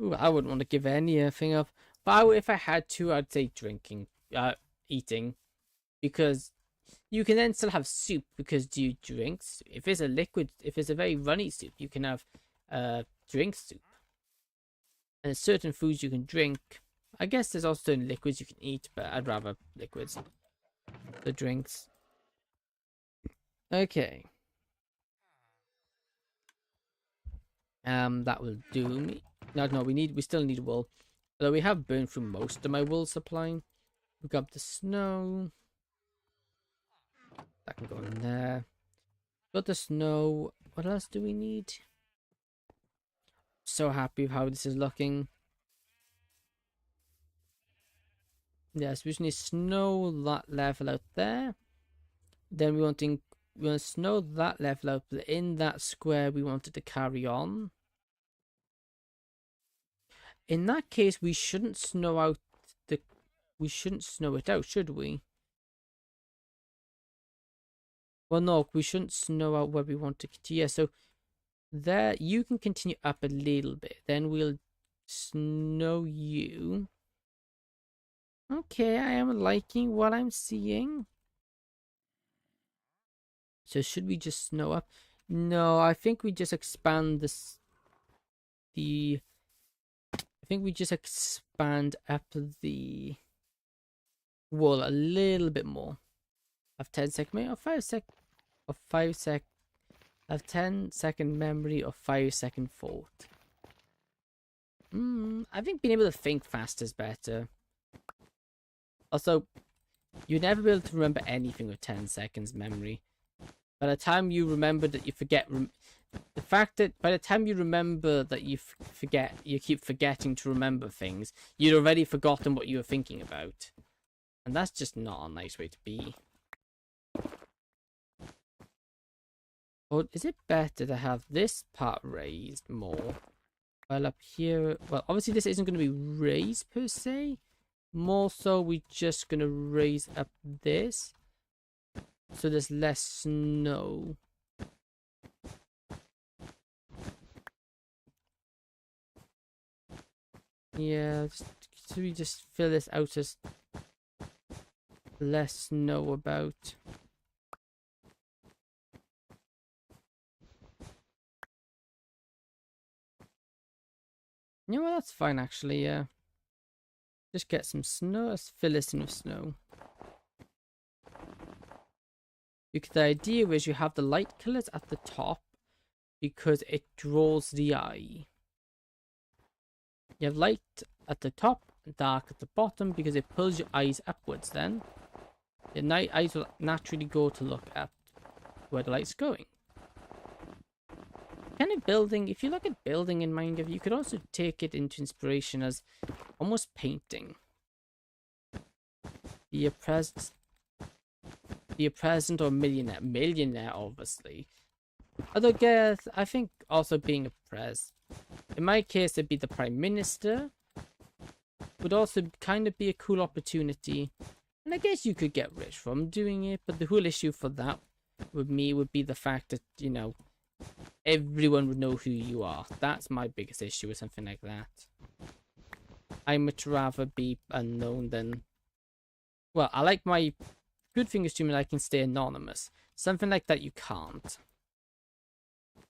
Ooh, I wouldn't want to give anything up. But if I had to, I'd say drinking, eating, because you can then still have soup because you drinks. If it's a liquid, if it's a very runny soup, you can have drink soup. And there's certain foods you can drink. I guess there's also certain liquids you can eat, but I'd rather liquids. The drinks. Okay. That will do me. No, we still need wool. Although we have burned through most of my wool supply. We got the snow. That can go in there. Got the snow. What else do we need? So happy with how this is looking. Yes, we just need snow that level out there. Then we want to snow that level out, but in that square we wanted to carry on. In that case, we shouldn't snow out the. We shouldn't snow it out, should we? Well, no, we shouldn't snow out where we want to. Yeah, so there you can continue up a little bit. Then we'll snow you. Okay, I am liking what I'm seeing. So should we just snow up? No, I think we just expand this. I think we just expand up the wall a little bit more. Of 10-second memory or 5-sec of 10-second memory or 5-second thought. I think being able to think fast is better. Also, you'd never be able to remember anything with 10 seconds memory. By the time you remember that you forget, the fact that by the time you remember that you forget, you keep forgetting to remember things, you'd already forgotten what you were thinking about. And that's just not a nice way to be. Or is it better to have this part raised more? While up here, well, obviously this isn't going to be raised per se. More so, we're just going to raise up this. So there's less snow. Yeah, so we just fill this out as less snow about. Yeah, well, that's fine actually, yeah. Just get some snow, let's fill this in with snow. Because the idea is you have the light colors at the top because it draws the eye. You have light at the top and dark at the bottom because it pulls your eyes upwards then. Your eyes will naturally go to look at where the light's going. Kind of building, if you look at building in Minecraft, you could also take it into inspiration as almost painting. Be a present or millionaire obviously. Although I think also being a pres. In my case it'd be the Prime Minister. Would also kind of be a cool opportunity. And I guess you could get rich from doing it, but the whole issue for that with me would be the fact that, you know, everyone would know who you are. That's my biggest issue with something like that. I'd much rather be unknown than... Well, I like my... Good thing is to me I can stay anonymous. Something like that you can't.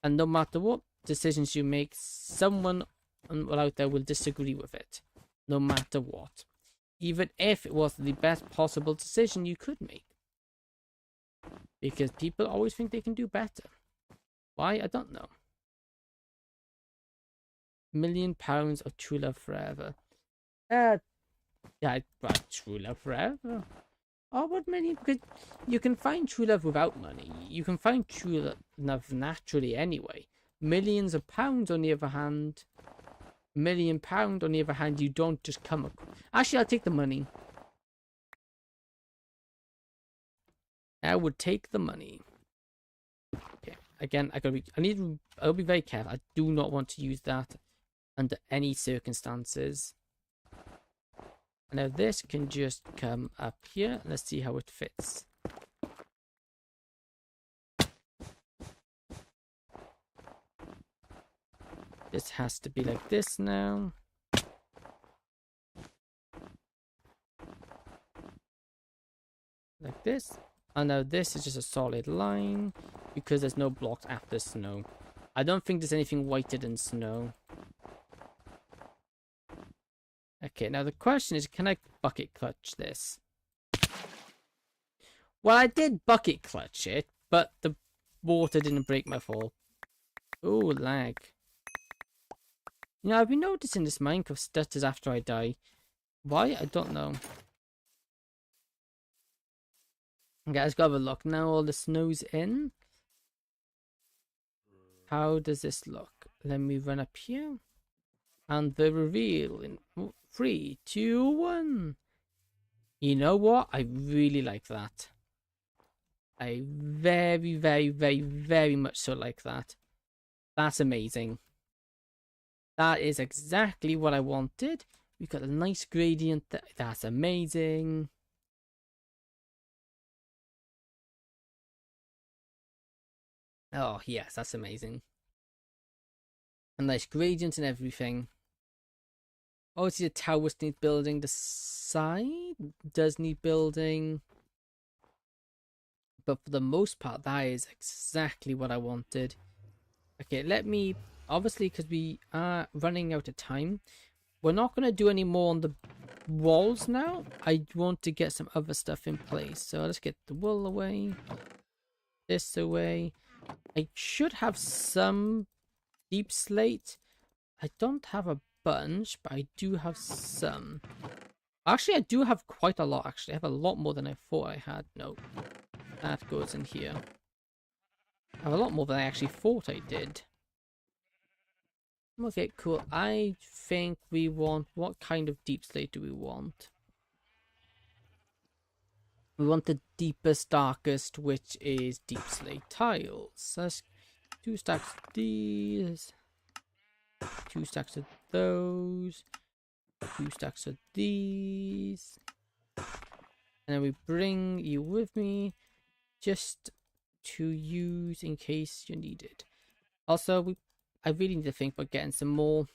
And no matter what decisions you make, someone out there will disagree with it. no matter what, even if it was the best possible decision you could make. Because people always think they can do better. Why? I don't know. £1,000,000 of true love forever. Yeah, but true love forever. Oh, what million? Because you can find true love without money. You can find true love naturally anyway. Millions of pounds, on the other hand. £1,000,000, on the other hand, you don't just come up. Actually, I'll take the money. I would take the money. Okay. Again, I'll be very careful. I do not want to use that under any circumstances. Now this can just come up here. Let's see how it fits. This has to be like this now. Like this. And now this is just a solid line because there's no blocks after snow. I don't think there's anything whiter than snow. Okay, now the question is, can I bucket clutch this? Well, I did bucket clutch it, but the water didn't break my fall. Oh, lag. You know, I've been noticing this Minecraft stutters after I die. Why? I don't know. Okay, let's go have a look. Now all the snow's in. How does this look? Let me run up here. And the reveal in 3, 2, 1. You know what? I really like that. I very, very, very, very much so like that. That's amazing. That is exactly what I wanted. We've got a nice gradient. That's amazing. Oh, yes, that's amazing. A nice gradient and everything. Obviously, the towers need building. The side does need building. But for the most part, that is exactly what I wanted. Okay, let me... Obviously, because we are running out of time, we're not going to do any more on the walls now. I want to get some other stuff in place. So let's get the wool away. This away. I should have some deep slate. I don't have a bunch, but I do have some. Actually, I do have quite a lot. Actually, I have a lot more than I thought I had. No, that goes in here. I have a lot more than I actually thought I did. Okay, cool. I think we want... What kind of deep slate do we want? We want the deepest, darkest, which is deep slate tiles. So let's 2 stacks of these. 2 stacks of those. 2 stacks of these. And then we bring you with me just to use in case you need it. Also, I really need to think about getting some more.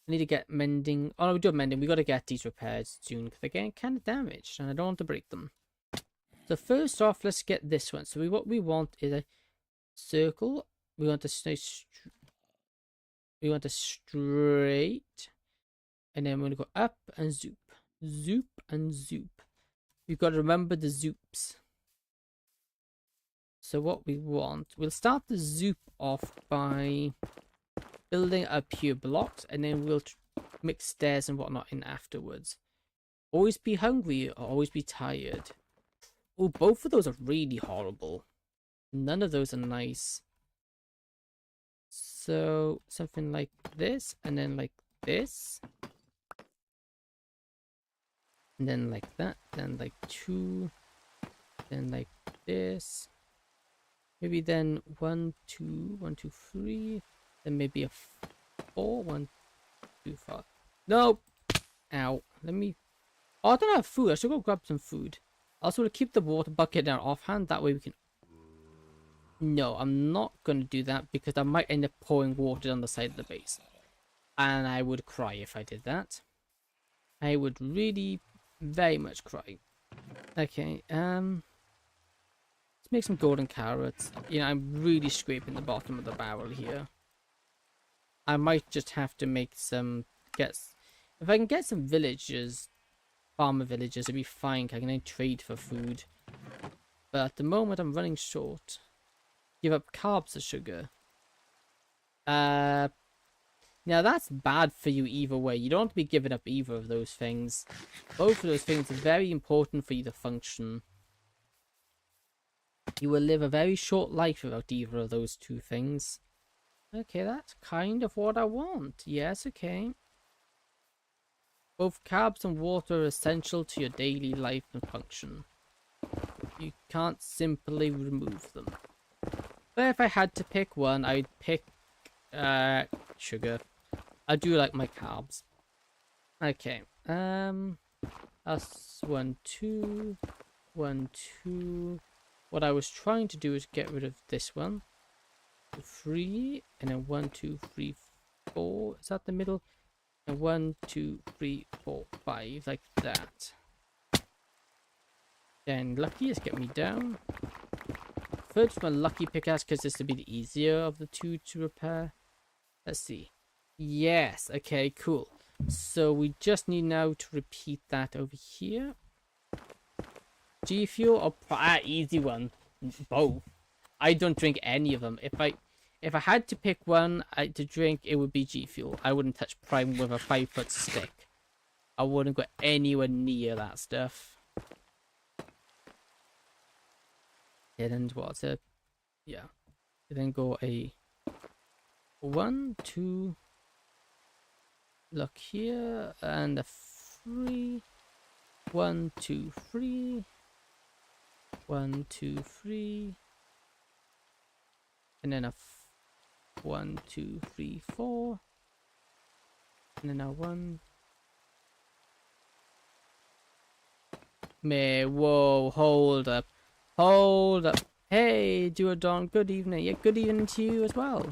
I need to get mending. Oh no, we do have mending. We got to get these repaired soon because they're getting kind of damaged and I don't want to break them. So first off, let's get this one. So what we want is a circle. We want a straight, and then we're gonna go up and zoop, zoop and zoop. You've got to remember the zoops. So what we want, we'll start the zoop off by building up here blocks, and then we'll mix stairs and whatnot in afterwards. Always be hungry or always be tired. Oh, both of those are really horrible. None of those are nice. So something like this, and then like this. And then like that, then like 2, then like this. Maybe then 1, 2, 1, 2, 3. Then maybe a 4, 1, 2, 5. No! Ow. Let me... Oh, I don't have food. I should go grab some food. Also, to keep the water bucket down offhand. That way we can... No, I'm not going to do that because I might end up pouring water down the side of the base. And I would cry if I did that. I would really very much cry. Okay, let's make some golden carrots. You know, I'm really scraping the bottom of the barrel here. I might just have to make some... If I can get some villagers, farmer villagers, it'd be fine. I can then trade for food. But at the moment, I'm running short. Give up carbs or sugar. Now that's bad for you either way. You don't want to be giving up either of those things. Both of those things are very important for you to function. You will live a very short life without either of those two things. Okay, that's kind of what I want. Yes, okay. Both carbs and water are essential to your daily life and function. You can't simply remove them. But if I had to pick one, I'd pick sugar. I do like my carbs. Okay. That's 1, 2, 1, 2. What I was trying to do is get rid of this one. 3, and then 1, 2, 3, 4. Is that the middle? And 1, 2, 3, 4, 5, like that. Then lucky is get me down. First, my lucky pickaxe because this would be the easier of the two to repair. Let's see. Yes. Okay. Cool. So we just need now to repeat that over here. G Fuel or easy one. Both. I don't drink any of them. If I had to pick one to drink, it would be G Fuel. I wouldn't touch Prime with a 5-foot stick. I wouldn't go anywhere near that stuff. And what's it? Yeah. And then go a 1, 2. Look here and a 3. 1, 2, 3. 1, 2, 3. And then a 1, 2, 3, 4. And then a 1. Whoa, hold up. Hold up. Hey, Duodon, good evening. Yeah, good evening to you as well.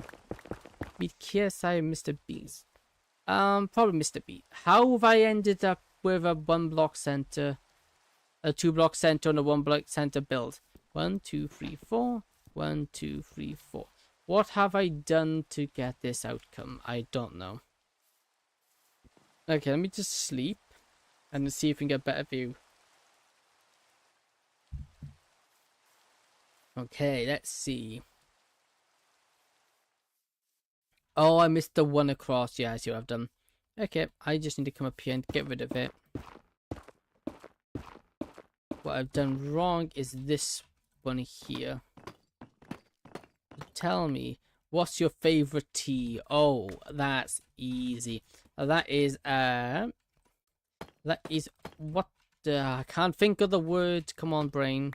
Meet KSI Mr. Beast. Probably Mr. B. How have I ended up with a 1-block center, a 2-block center, and a 1-block center build? 1, 2, 3, 4. 1, 2, 3, 4. What have I done to get this outcome? I don't know. Okay, let me just sleep and see if we can get a better view. Okay, let's see. Oh, I missed the one across. Yeah, I see what I've done. Okay, I just need to come up here and get rid of it. What I've done wrong is this one here. Tell me, what's your favorite tea? Oh, that's easy. That is what? I can't think of the word. Come on, brain.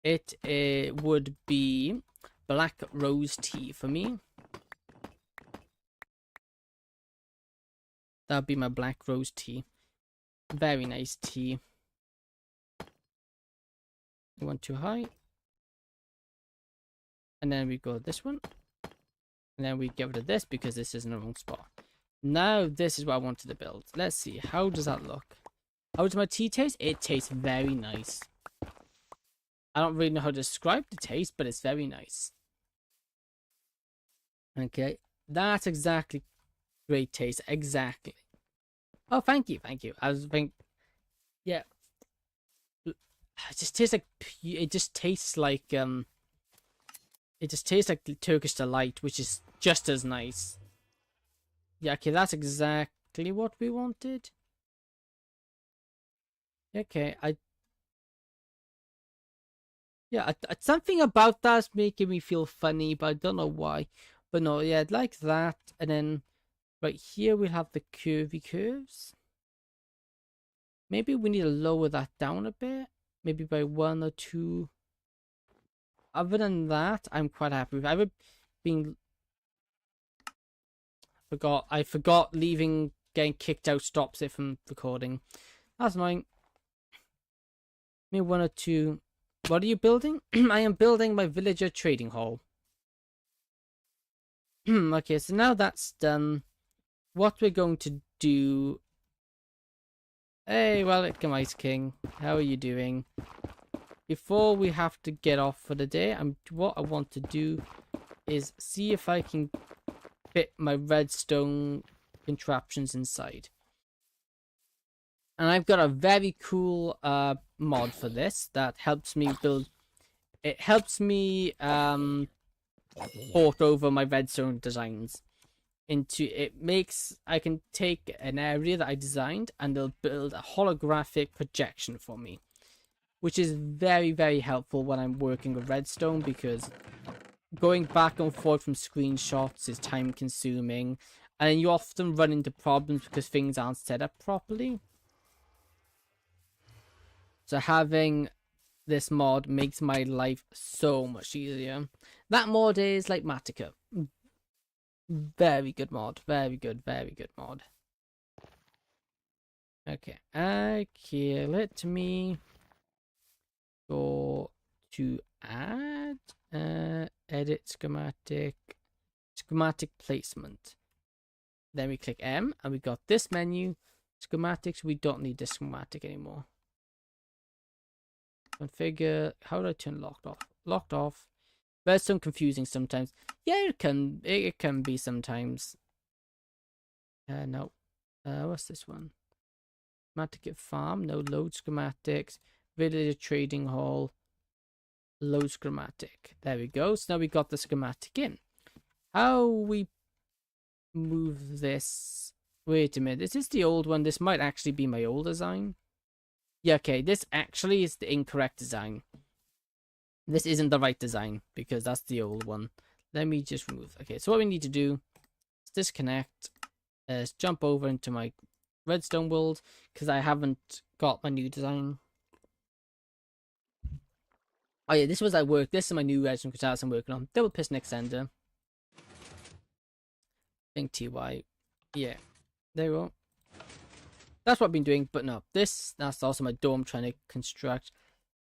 It would be black rose tea for me. That'd be my black rose tea. Very nice tea. You want too high. And then we go this one. And then we get rid of this because this is in the wrong spot. Now this is what I wanted to build. Let's see. How does that look? How does my tea taste? It tastes very nice. I don't really know how to describe the taste, but it's very nice. Okay. That's exactly great taste. Exactly. Oh, thank you. Thank you. I was thinking, yeah. It just tastes like, it just tastes like Turkish Delight, which is just as nice. Yeah, okay, that's exactly what we wanted. Okay, something about that's making me feel funny, but I don't know why. But no, yeah, I'd like that. And then right here we have the curvy curves. Maybe we need to lower that down a bit. Maybe by 1 or 2. Other than that, I'm quite happy with it. I forgot getting kicked out stops it from recording. That's mine. Maybe 1 or 2. What are you building? I am building my villager trading hall. Okay, so now that's done. What we're going to do... Hey, welcome, Ice King. How are you doing? Before we have to get off for the day, what I want to do is see if I can fit my redstone contraptions inside. And I've got a very cool mod for this that helps me build. It helps me port over my redstone designs into. It makes I can take an area that I designed and it'll build a holographic projection for me, which is very, very helpful when I'm working with redstone, because going back and forth from screenshots is time consuming, and you often run into problems because things aren't set up properly. So having this mod makes my life so much easier. That mod is like Matica. Very good mod. Very good mod. Okay. Okay, let me go to add edit schematic placement. Then we click M and we got this menu. Schematics, we don't need this schematic anymore. Configure. How do I turn locked off? Locked off. There's some confusing sometimes. Yeah, it can be sometimes. No. What's this one? Schematic farm. No. Load schematics. Villager trading hall. Load schematic. There we go. So now we got the schematic in. How we move this? Wait a minute. Is this the old one? This might actually be my old design. Yeah, okay, this actually is the incorrect design. This isn't the right design because that's the old one. Let me just remove. Okay, so what we need to do is disconnect. Jump over into my redstone world because I haven't got my new design. Oh yeah, this was at work. This is my new redstone crystals I'm working on. Double piston extender. Think TY. Yeah, there we go. That's what I've been doing, but no, that's also my door I'm trying to construct.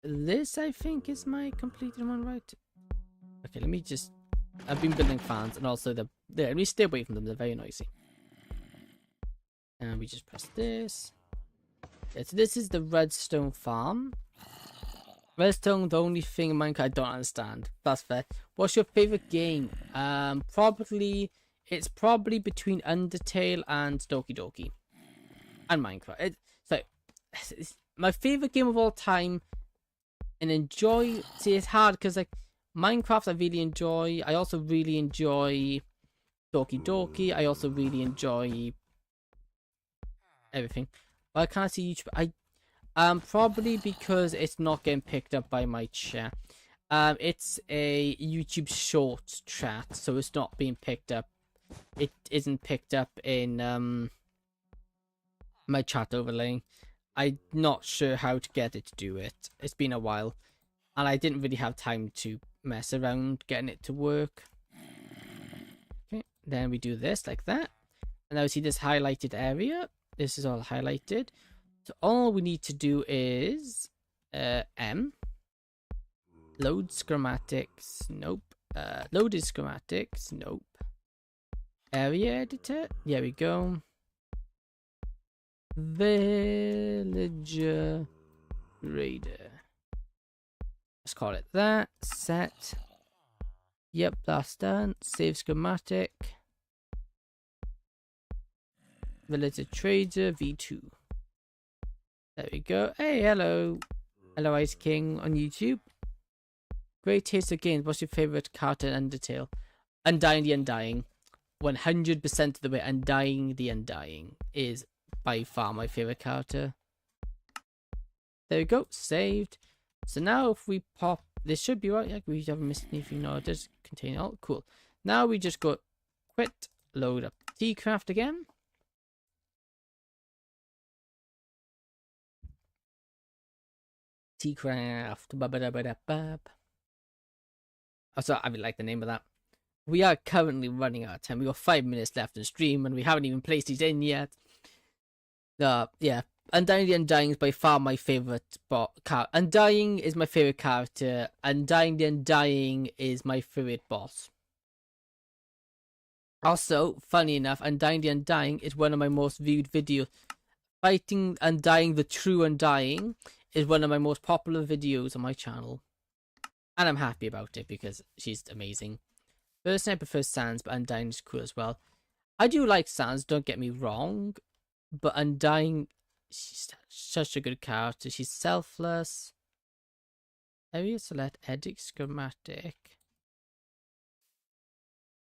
This, I think, is my completed one, right? Okay, let me just... I've been building fans, and also let me stay away from them, they're very noisy. And we just press this. Yeah, so this is the redstone farm. Redstone, the only thing in Minecraft I don't understand. That's fair. What's your favorite game? It's probably between Undertale and Doki Doki. And Minecraft. It's my favorite game of all time. And enjoy. See, it's hard because like Minecraft, I really enjoy. I also really enjoy Doki Doki. I also really enjoy everything. But I can't see YouTube. Probably because it's not getting picked up by my chat. It's a YouTube Shorts chat, so it's not being picked up. It isn't picked up in my chat overlay. I'm not sure how to get it to do it. It's been a while, and I didn't really have time to mess around getting it to work. Okay, then we do this like that, and now we see this highlighted area. This is all highlighted. So all we need to do is M. Load schematics. Nope. Loaded schematics. Nope. Area editor. There we go. Villager Raider. Let's call it that. Set. Yep, that's done. Save schematic. Villager Trader V2. There we go. Hey, hello. Hello, Ice King on YouTube. Great taste of games. What's your favorite character in Undertale? Undying the Undying. 100% of the way. Undying the Undying is by far my favorite character. There we go. Saved. So now if we pop, this should be right. Like we haven't missed anything. No, it does contain all. Cool. Now we just go quit. Load up TeaCraft again. TeaCraft. Also, I really like the name of that. We are currently running out of time. We got 5 minutes left in stream and we haven't even placed these in yet. Yeah. Undying the Undying is by far my favorite character. Undying is my favorite character. Undying the Undying is my favorite boss. Also, funny enough, Undying the Undying is one of my most viewed videos. Fighting Undying the True Undying is one of my most popular videos on my channel. And I'm happy about it because she's amazing. Personally, I prefer Sans, but Undying is cool as well. I do like Sans, don't get me wrong, but Undying, she's such a good character. She's selfless. Area select edit schematic.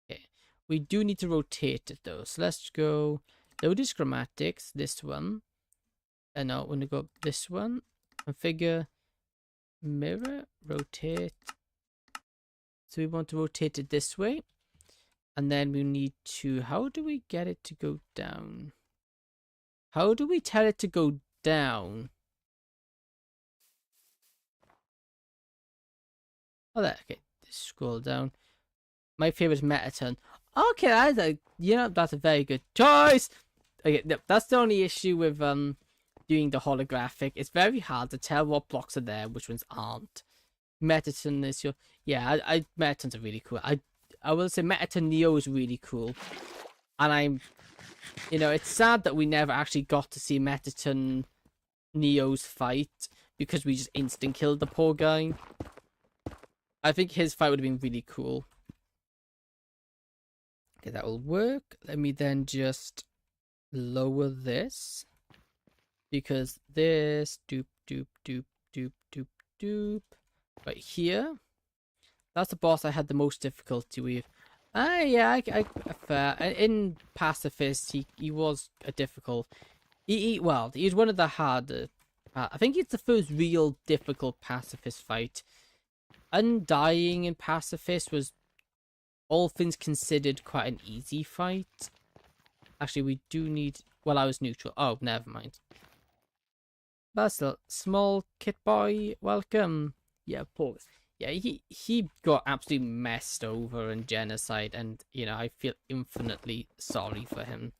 Okay, we do need to rotate it though. So let's go load the schematics. This one, and now we're gonna go this one. Configure mirror rotate. So we want to rotate it this way, and then we need to. How do we get it to go down? How do we tell it to go down? Oh, there. Okay, scroll down. My favorite is Metaton. Okay, that's a very good choice. Okay, that's the only issue with doing the holographic. It's very hard to tell what blocks are there, which ones aren't. Metaton is your Metaton's are really cool. I will say Metaton Neo is really cool, and it's sad that we never actually got to see Metaton Neo's fight because we just instant killed the poor guy. I think his fight would have been really cool. Okay, that will work. Let me then just lower this, because this doop doop doop doop doop doop right here. That's the boss I had the most difficulty with. Yeah, fair. In Pacifist, he was a difficult. He's one of the harder. I think it's the first real difficult Pacifist fight. Undying in Pacifist was, all things considered, quite an easy fight. Actually, we do need. Well, I was neutral. Oh, never mind. But still, small kit boy, welcome. Yeah, poor. Yeah, he got absolutely messed over in genocide, and I feel infinitely sorry for him.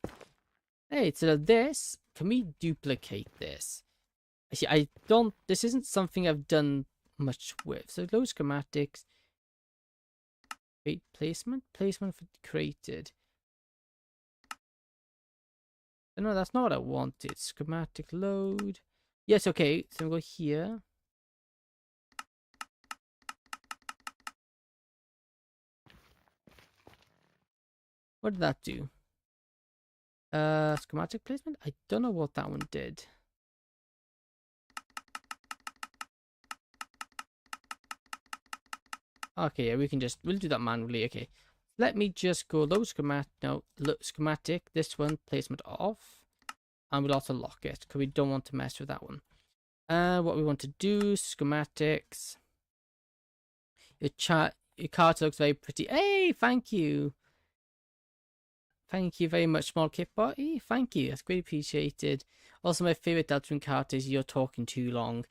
Hey, so this, can we duplicate this? See, I don't. This isn't something I've done much with. So low schematics. Wait, placement for created. No, that's not what I wanted. Schematic load. Yes, okay. So we'll go here. What did that do? Schematic placement? I don't know what that one did. Okay, yeah, we'll do that manually. Okay. Let me just go low schematic. No, schematic. This one, placement off. And we'll also lock it because we don't want to mess with that one. What we want to do, schematics. Your card looks very pretty. Hey, thank you. Thank you very much, small kit body. Thank you. That's greatly appreciated. Also, my favorite Deltarune card is "You're talking too long."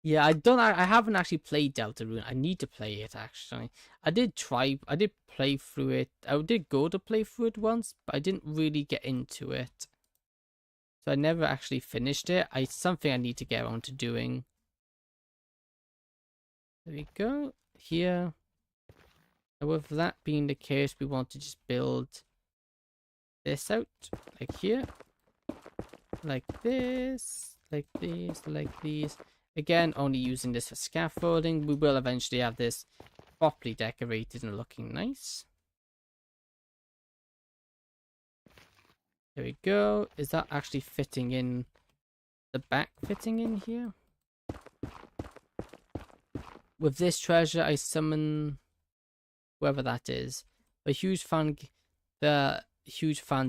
Yeah, I haven't actually played Deltarune. I need to play it actually. I did play through it. I did go to play through it once, but I didn't really get into it. So I never actually finished it. It's something I need to get around to doing. There we go. Here. And with that being the case, we want to just build this out. Like here. Like this. Like this. Like these. Again, only using this for scaffolding. We will eventually have this properly decorated and looking nice. There we go. Is that actually fitting in? The back fitting in here? With this treasure, I summon whoever that is. The huge fans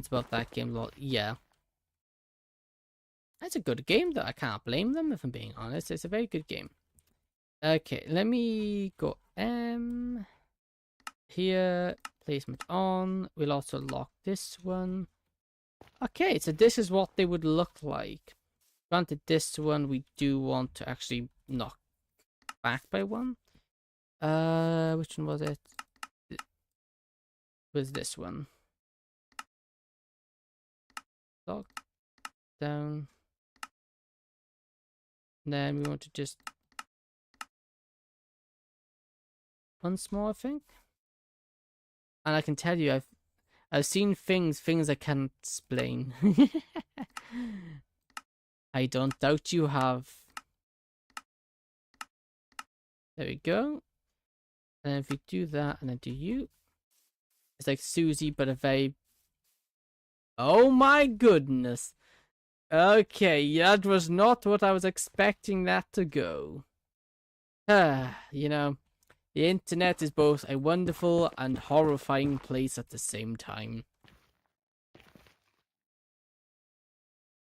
about that game. Lot, yeah. That's a good game, though. I can't blame them, if I'm being honest. It's a very good game. Okay, let me go here. Placement on. We'll also lock this one. Okay, so this is what they would look like. Granted, this one we do want to actually knock back by one. Which one was it? Was this one? Lock down. And then we want to just once more, I think. And I can tell you, I've seen things I can't explain. I don't doubt you have. There we go. And if we do that, and then do you. It's like Susie, but a very... Oh my goodness. Okay, that was not what I was expecting that to go. You know, the internet is both a wonderful and horrifying place at the same time.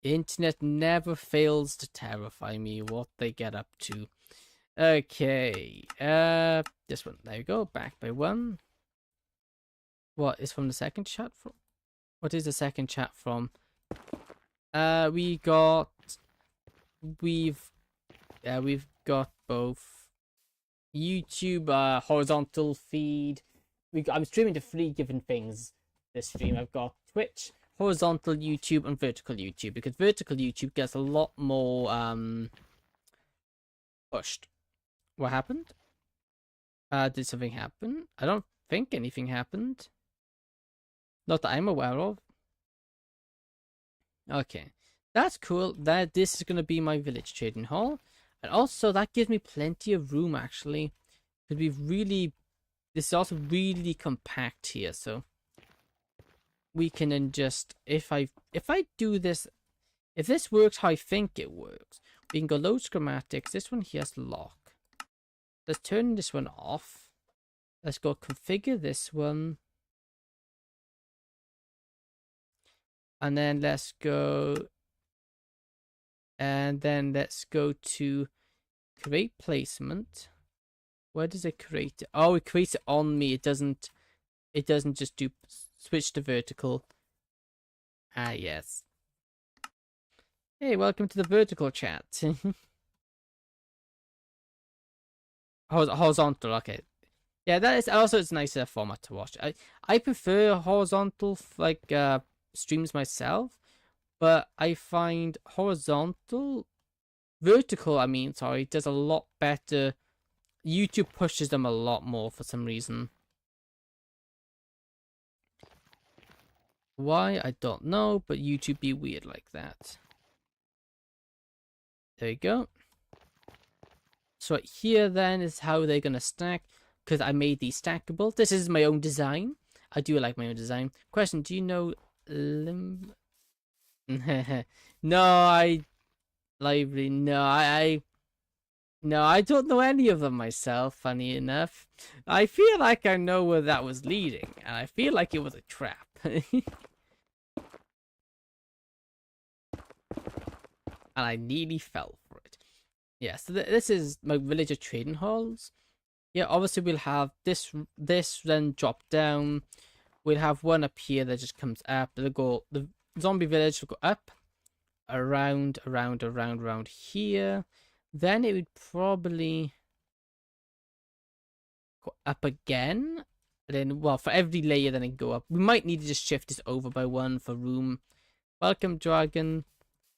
The internet never fails to terrify me what they get up to. Okay, this one. There you go, back by one. What is from the second chat from? What is the second chat from? We've got both YouTube, horizontal feed. I'm streaming to 3 different things this stream. I've got Twitch, horizontal YouTube, and vertical YouTube, because vertical YouTube gets a lot more pushed. What happened? Did something happen? I don't think anything happened. Not that I'm aware of. Okay, that's cool. This is gonna be my village trading hall, and also that gives me plenty of room. Actually, could be really. This is also really compact here, so we can then just if I do this, if this works how I think it works, we can go load schematics. This one here has lock. Let's turn this one off. Let's go configure this one. And then let's go. And then let's go to create placement. Where does it create it? Oh, it creates it on me. It doesn't just do switch to vertical. Ah, yes. Hey, welcome to the vertical chat. Horizontal, okay. Yeah, that is also it's a nicer format to watch. I prefer horizontal like streams myself, but I find vertical, I mean, sorry, does a lot better. YouTube pushes them a lot more for some reason. Why, I don't know, but YouTube be weird like that. There you go. So right here then is how they're gonna stack, because I made these stackable. This is my own design. I do like my own design. Question, do you know no, no, I don't know any of them myself, funny enough. I feel like I know where that was leading, and I feel like it was a trap. And I nearly fell for it. Yeah, so this is my villager trading halls. Yeah, obviously we'll have this then drop down. We'll have one up here that just comes up. The zombie village will go up, around here. Then it would probably go up again. And then, well, for every layer, then it go up. We might need to just shift this over by one for room. Welcome, dragon.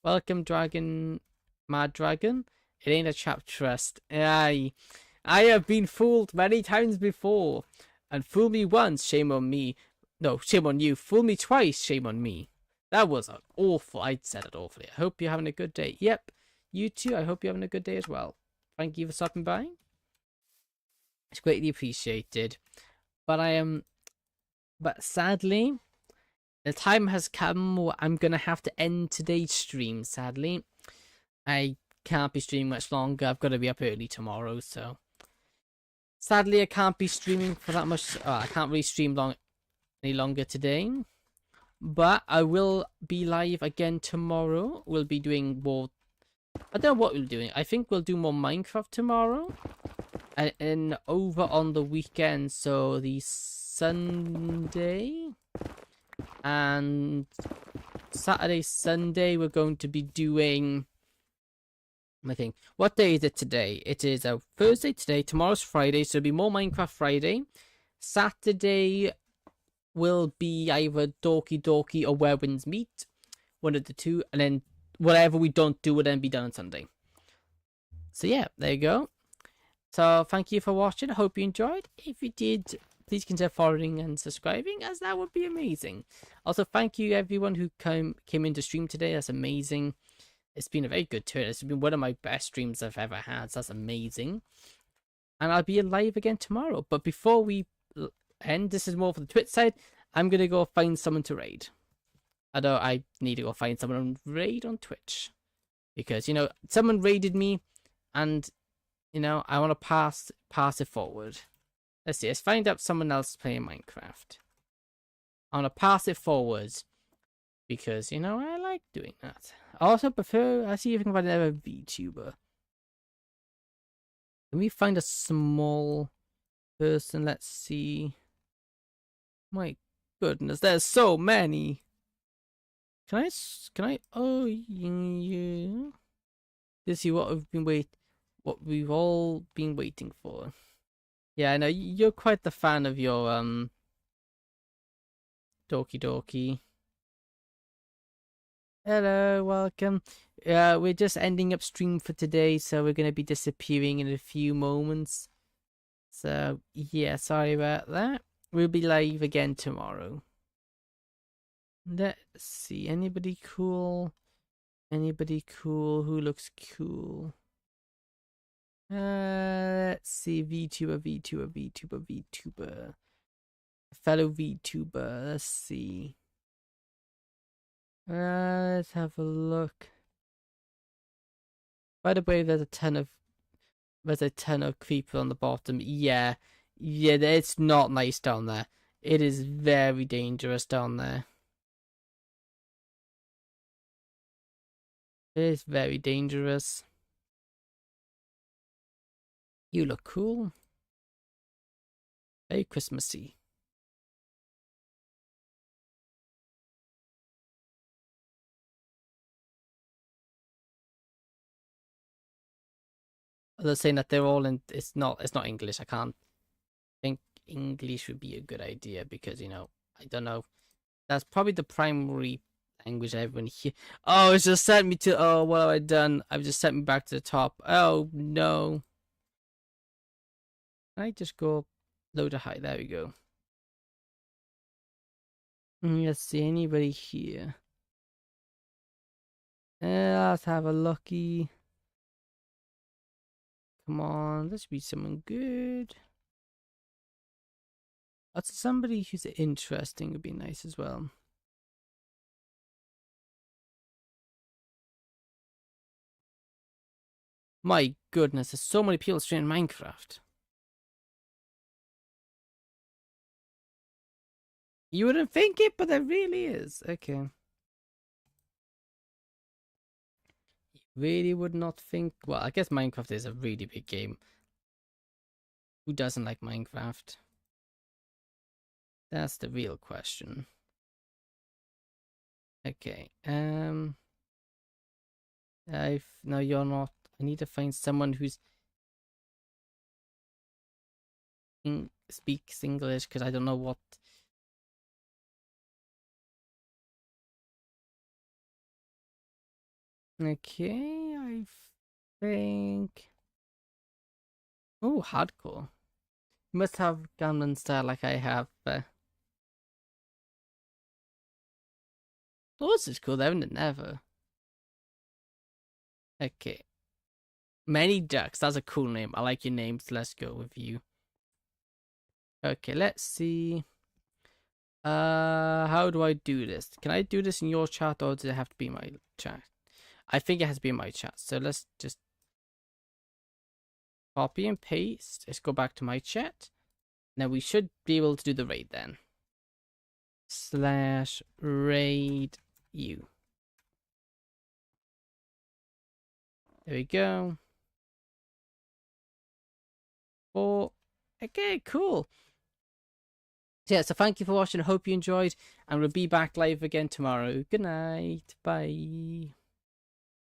Welcome, dragon. Mad dragon. It ain't a chap trust. I have been fooled many times before. And fool me once, shame on me. No, shame on you. Fool me twice, shame on me. That was awful. I said it awfully. I hope you're having a good day. Yep. You too. I hope you're having a good day as well. Thank you for stopping by. It's greatly appreciated. But sadly, the time has come where I'm gonna have to end today's stream, sadly. I can't be streaming much longer. I've got to be up early tomorrow, so sadly I can't be streaming for that much. I can't really stream any longer today. But I will be live again tomorrow. We'll be doing more. I don't know what we're doing. I think we'll do more Minecraft tomorrow. And over on the weekend, so the Sunday and Saturday, Sunday, we're going to be doing, I think, what day is it today? It is a Thursday today. Tomorrow's Friday, so it'll be more Minecraft Friday. Saturday will be either Dorky or Where Winds Meet. One of the two. And then whatever we don't do will then be done on Sunday. So yeah, there you go. So thank you for watching. I hope you enjoyed. If you did, please consider following and subscribing, as that would be amazing. Also, thank you everyone who came into stream today. That's amazing. It's been a very good turn. It's been one of my best streams I've ever had. So that's amazing. And I'll be live again tomorrow. But before we end. This is more for the Twitch side. I'm gonna go find someone to raid. Although I need to go find someone to raid on Twitch. Because, you know, someone raided me and, you know, I want to pass it forward. Let's see, let's find out someone else playing Minecraft. I want to pass it forwards because, you know, I like doing that. I also prefer, I see if I can find another VTuber. Can we find a small person? Let's see. My goodness, there's so many. Can I, oh, yeah. This is what we've all been waiting for. Yeah, I know, you're quite the fan of your, Doki Doki. Hello, welcome. We're just ending up stream for today, so we're going to be disappearing in a few moments. So, yeah, sorry about that. We'll be live again tomorrow. Let's see, anybody cool? Anybody cool? Who looks cool? Let's see, VTuber. A fellow VTuber, let's see. Let's have a look. By the way, there's a ton of creeper on the bottom. Yeah, it's not nice down there. It is very dangerous down there. It is very dangerous. You look cool. Very Christmassy. They're saying that they're all in. It's not English. I can't think English would be a good idea because, you know, I don't know. That's probably the primary language everyone here. Oh, it's just sent me to. Oh, what have I done? I've just sent me back to the top. Oh no. Can I just go low to high? There we go. Let's see, anybody here? Let's have a lucky. Come on, let's be someone good. That's somebody who's interesting would be nice as well. My goodness, there's so many people streaming Minecraft. You wouldn't think it, but there really is. Okay. You really would not think. Well, I guess Minecraft is a really big game. Who doesn't like Minecraft? That's the real question. Okay. No, you're not. I need to find someone who's speaks English because I don't know what. Okay, I think. Oh, hardcore. You must have Gangnam Style like I have. Oh, this is cool. They haven't it never. Okay. Many Ducks. That's a cool name. I like your names. Let's go with you. Okay, let's see. How do I do this? Can I do this in your chat or does it have to be my chat? I think it has to be in my chat. So let's just copy and paste. Let's go back to my chat. Now we should be able to do the raid then. /raid you. There we go. Oh, okay, cool. So yeah, so thank you for watching. I hope you enjoyed, and we'll be back live again tomorrow. Good night. Bye.